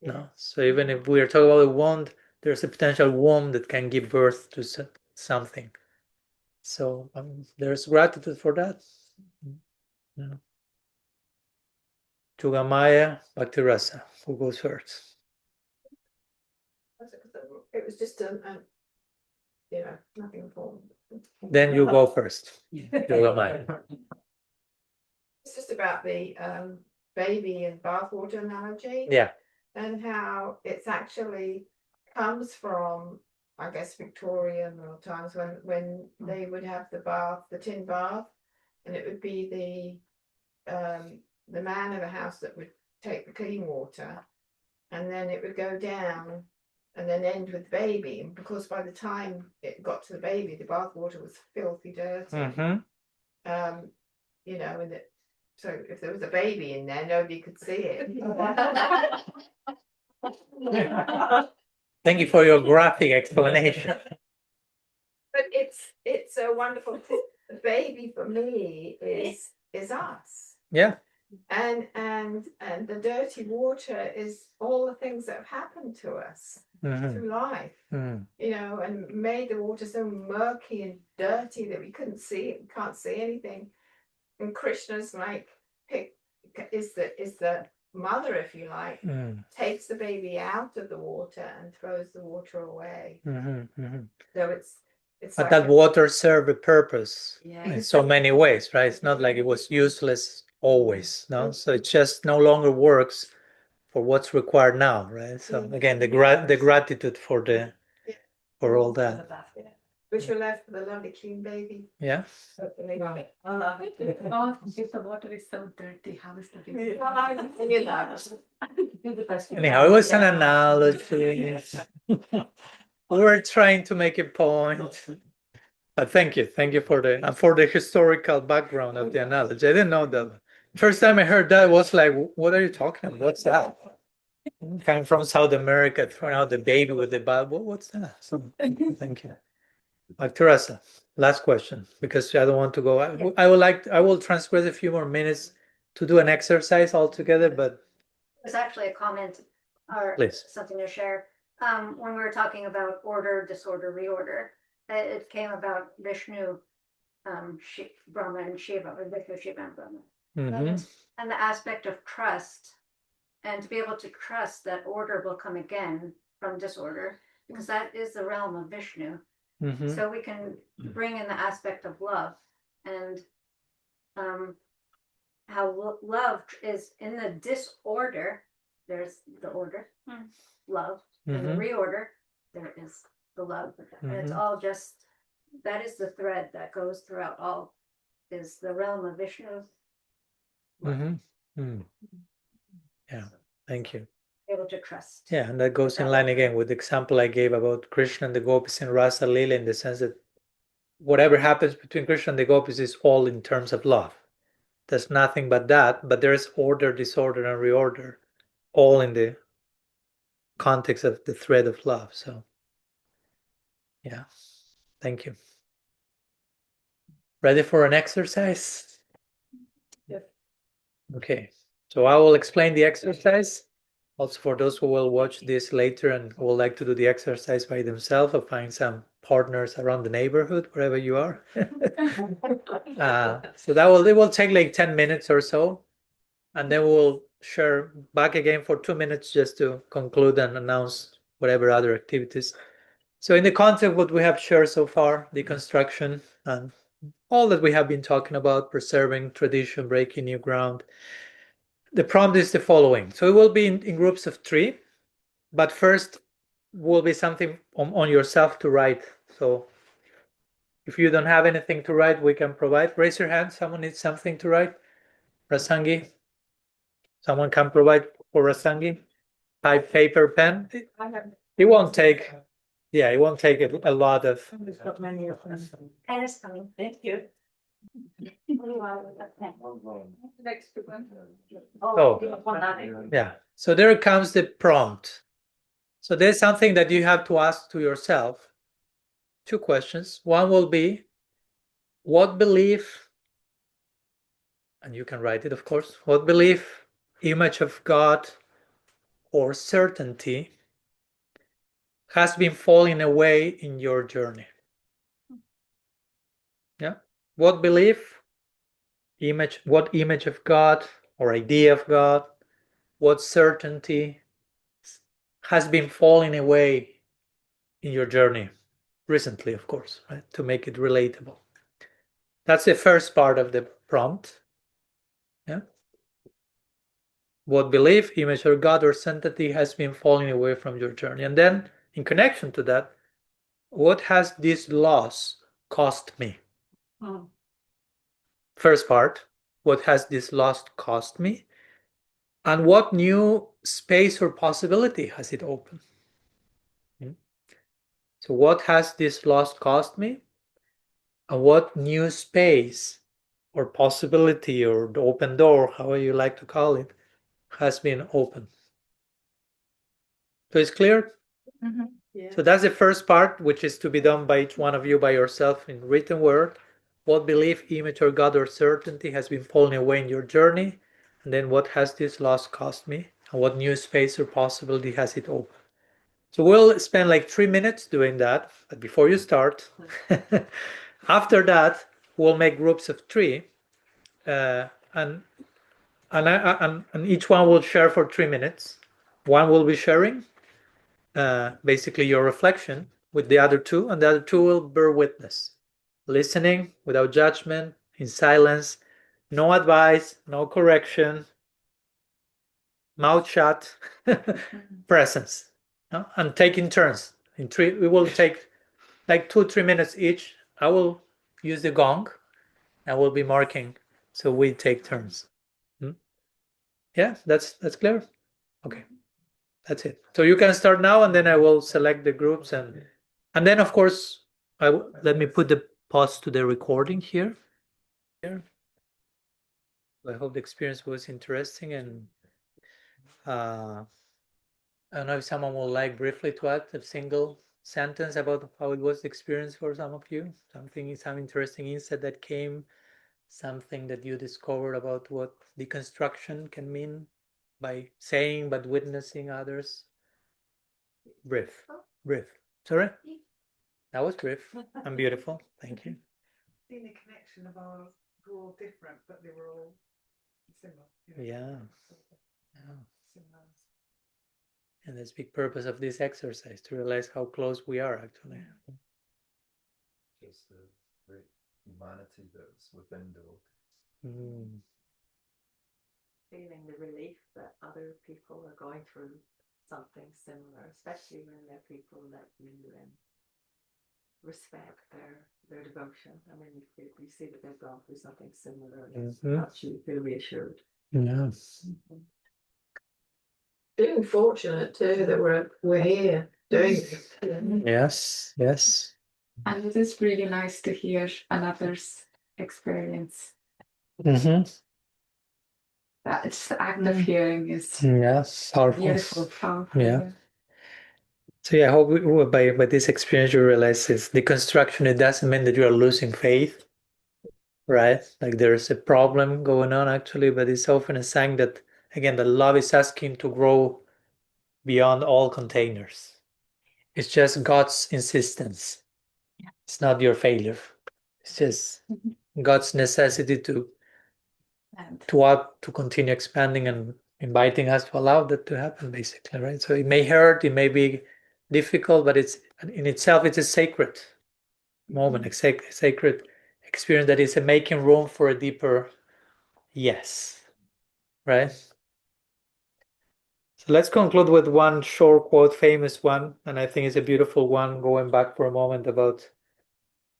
Speaker 6: Yeah.
Speaker 1: No? So even if we are talking about a wound, there's a potential womb that can give birth to something. So there's gratitude for that. Yeah. Chugamaya Bhaktirasa, who goes first?
Speaker 2: It was just nothing formal.
Speaker 1: Then you go first. Chugamaya.
Speaker 7: It's just about the baby and bathwater analogy.
Speaker 1: Yeah.
Speaker 7: And how it's actually comes from, I guess, Victorian times when they would have the bath, the tin bath, and it would be the man of the house that would take the clean water, and then it would go down and then end with the baby. And because by the time it got to the baby, the bath water was filthy dirty.
Speaker 1: Mm-hmm.
Speaker 7: And So if there was a baby in there, nobody could see it.
Speaker 1: Thank you for your graphic explanation.
Speaker 7: But it's a wonderful thing. The baby for me is us.
Speaker 1: Yeah.
Speaker 7: And the dirty water is all the things that have happened to us through life,
Speaker 1: Mm.
Speaker 7: you know, and made the water so murky and dirty that we couldn't see it, we can't see anything. And Krishna's like is the mother, if you like, takes the baby out of the water and throws the water away. So it's
Speaker 1: But
Speaker 7: like
Speaker 1: that water served a purpose
Speaker 6: Yeah.
Speaker 1: in so many ways, right? It's not like it was useless always, no? So it just no longer works for what's required now, right? So again, the gratitude for all that.
Speaker 7: Which you're left with a lovely clean baby.
Speaker 1: Yeah.
Speaker 7: Hopefully.
Speaker 3: I love it. Oh, if the water is so dirty, how is the baby?
Speaker 7: And you know.
Speaker 3: Do the best you
Speaker 1: Anyhow, it
Speaker 3: can.
Speaker 1: was an analogy. We were trying to make a point. But thank you for the historical background of the analogy. I didn't know that. First time I heard that was like, what are you talking about? What's that? Coming from South America, throwing out the baby with the Bible. What's that? So, thank you. Teresa, last question, because I don't want to go. I will transgress a few more minutes to do an exercise altogether, but
Speaker 8: There's actually a comment or
Speaker 1: Please.
Speaker 8: something to share. When we were talking about order, disorder, reorder, it came about Vishnu, Brahma and Shiva, or Vishnu, Shiva and Brahma.
Speaker 1: mhm,
Speaker 8: And the aspect of trust, and to be able to trust that order will come again from disorder, because that is the realm of Vishnu.
Speaker 1: mhm,
Speaker 8: So we can bring in the aspect of love, and how love is in the disorder. There's the order, love. In the
Speaker 1: mhm,
Speaker 8: reorder, there is the love. And it's all just, that is the thread that goes throughout all, is the realm of Vishnu.
Speaker 1: mhm, mm. Yeah, thank you.
Speaker 8: Able to trust.
Speaker 1: Yeah, and that goes in line again with the example I gave about Krishna and the gopis in Rasa Lila, in the sense that whatever happens between Krishna and the gopis is all in terms of love. There's nothing but that, but there's order, disorder, and reorder, all in the context of the thread of love. So, yeah, thank you. Ready for an exercise?
Speaker 7: Yep.
Speaker 1: Okay, so I will explain the exercise. Also, for those who will watch this later and would like to do the exercise by themselves, or find some partners around the neighborhood, wherever you are. So it will take like 10 minutes or so, and then we'll share back again for 2 minutes just to conclude and announce whatever other activities. So in the context of what we have shared so far, deconstruction and all that we have been talking about, preserving tradition, breaking new ground, the prompt is the following. So it will be in groups of 3, but first will be something on yourself to write. So if you don't have anything to write, we can provide. Raise your hand. Someone needs something to write. Rasangi. Someone can provide for Rasangi. Paper, pen. It won't take. Yeah, it won't take a lot of.
Speaker 8: And it's coming.
Speaker 3: Thank you.
Speaker 2: Next one.
Speaker 1: Oh. Yeah. So there comes the prompt. So there's something that you have to ask to yourself. 2 questions. One will be, what belief, and you can write it, of course, what belief, image of God, or certainty has been falling away in your journey? Yeah. What belief, what image of God or idea of God, what certainty has been falling away in your journey recently, of course, right? To make it relatable. That's the first part of the prompt. Yeah. What belief, image of God, or certainty has been falling away from your journey? And then, in connection to that, what has this loss cost me? First part, what has this loss cost me? And what new space or possibility has it opened? So what has this loss cost me? And what new space or possibility or the open door, however you like to call it, has been opened. So it's clear?
Speaker 6: Yeah.
Speaker 1: So that's the first part, which is to be done by each one of you by yourself in written word. What belief, image, or God or certainty has been falling away in your journey? And then what has this loss cost me? And what new space or possibility has it opened? So we'll spend like 3 minutes doing that. But before you start, after that, we'll make groups of 3. And each one will share for 3 minutes. One will be sharing basically your reflection with the other 2, and the other 2 will bear witness, listening without judgment, in silence, no advice, no correction, mouth shut, presence, no? And taking turns. In 3, we will take like 2-3 minutes each. I will use the gong. I will be marking, so we take turns. Yeah, that's clear. Okay. That's it. So you can start now, and then I will select the groups, and then of course let me put the pause to the recording here. I hope the experience was interesting, and I don't know if someone would like briefly to add a single sentence about how it was the experience for some of you. Some interesting insight that came, something that you discovered about what deconstruction can mean by saying but witnessing others. Brief. Sorry? That was brief and beautiful. Thank you.
Speaker 2: Seeing the connection of ours, we're all different, but they were all similar.
Speaker 1: Yeah.
Speaker 2: Similar.
Speaker 1: And that's big purpose of this exercise, to realize how close we are actually.
Speaker 9: Just the great humanity that's within the
Speaker 3: Feeling the relief that other people are going through something similar, especially when they're people that you respect their devotion. I mean, you see that they've gone through something similar, and it helps you feel reassured.
Speaker 1: Yes.
Speaker 7: Feeling fortunate too that we're here doing this.
Speaker 1: Yes.
Speaker 10: And it is really nice to hear another's experience. That it's the act of hearing is
Speaker 1: Yes, powerful.
Speaker 10: beautiful, powerful.
Speaker 1: Yeah. So yeah, I hope by this experience you realize is deconstruction. It doesn't mean that you are losing faith, right? Like there's a problem going on actually, but it's often a sign that, again, the love is asking to grow beyond all containers. It's just God's insistence. It's not your failure. It's just God's necessity to continue expanding and inviting us to allow that to happen, basically, right? So it may hurt, it may be difficult, but it's in itself, it's a sacred moment, a sacred experience that is making room for a deeper yes, right? So let's conclude with one short quote, famous one, and I think it's a beautiful one, going back for a moment about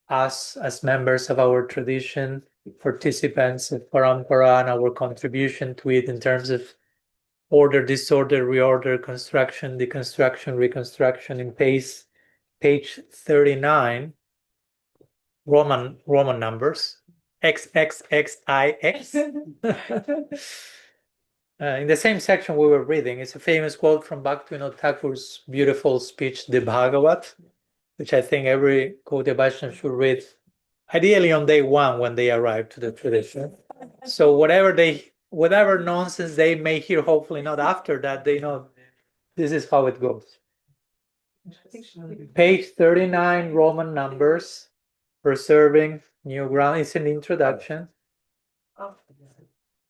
Speaker 1: us as members of our tradition, participants of Parampara, and our contribution to it in terms of order, disorder, reorder, construction, deconstruction, reconstruction. In page 39, Roman numbers, XXXIX. In the same section we were reading, it's a famous quote from Bhaktivinoda Thakur's beautiful speech, the Bhagavat, which I think every Gaudiya Vaishnava should read, ideally on day 1 when they arrive to the tradition. So whatever nonsense they may hear, hopefully not after that, they know this is how it goes. Page 39, Roman numbers, preserving new ground. It's an introduction.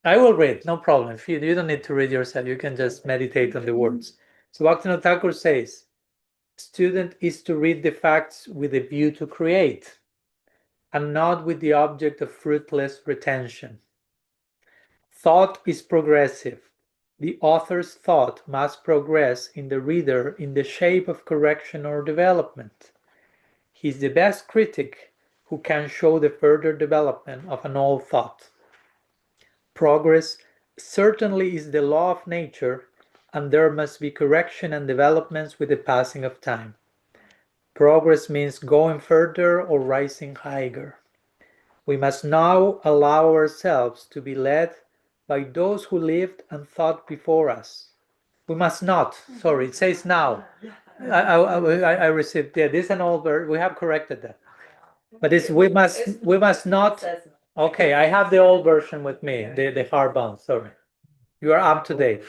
Speaker 1: I will read, no problem. If you don't need to read yourself, you can just meditate on the words. So Bhaktivinoda Thakur says, student is to read the facts with a view to create, and not with the object of fruitless retention. Thought is progressive. The author's thought must progress in the reader in the shape of correction or development. He is the best critic who can show the further development of an old thought. Progress certainly is the law of nature, and there must be correction and developments with the passing of time. Progress means going further or rising higher. We must now allow ourselves to be led by those who lived and thought before us. We must not. Sorry, it says now. I received. Yeah, this is an old version. We have corrected that. But it's we must not. Okay, I have the old version with me, the hardbound. Sorry, you are up to date.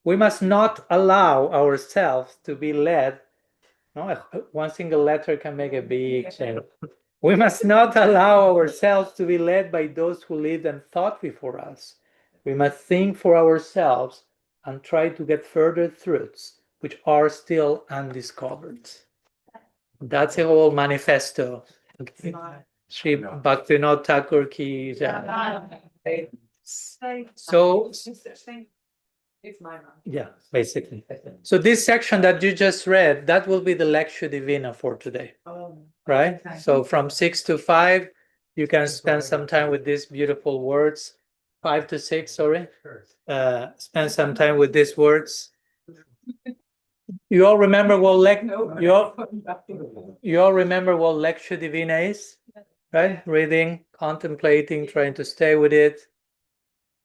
Speaker 1: We must not allow ourselves to be led. No, one single letter can make a big change. We must not allow ourselves to be led by those who lived and thought before us. We must think for ourselves and try to get further truths which are still undiscovered. That's a whole manifesto. Sri Bhaktivinoda Thakur ki jai. So,
Speaker 3: It's my mom.
Speaker 1: yeah, basically. So this section that you just read, that will be the Lectio Divina for today, right? So from 6 to 5, you can spend some time with these beautiful words. 5 to 6, sorry. Spend some time with these words. You all remember what you all remember what Lectio Divina is, right? Reading, contemplating, trying to stay with it.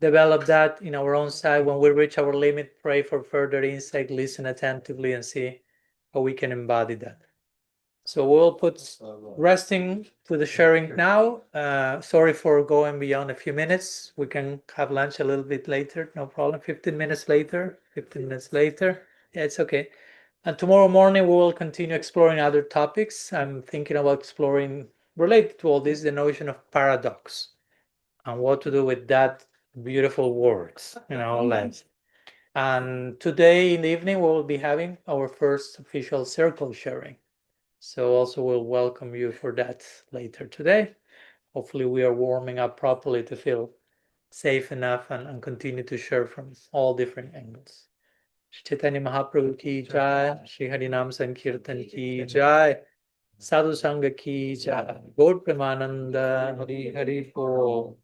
Speaker 1: Develop that in our own side. When we reach our limit, pray for further insight, listen attentively, and see how we can embody that. So we'll put resting to the sharing now. Sorry for going beyond a few minutes. We can have lunch a little bit later, no problem. 15 minutes later. Yeah, it's okay. And tomorrow morning we will continue exploring other topics. I'm thinking about exploring, related to all this, the notion of paradox and what to do with that beautiful words in our lives. And today in the evening we will be having our first official circle sharing. So also we'll welcome you for that later today. Hopefully we are warming up properly to feel safe enough and continue to share from all different angles. Chaitanya Mahaprabhu ki jai, Shri Harinam Sankirtan ki jai, Sadhu Sangha ki jai, Gaur Premananda, Hari Hari Bol.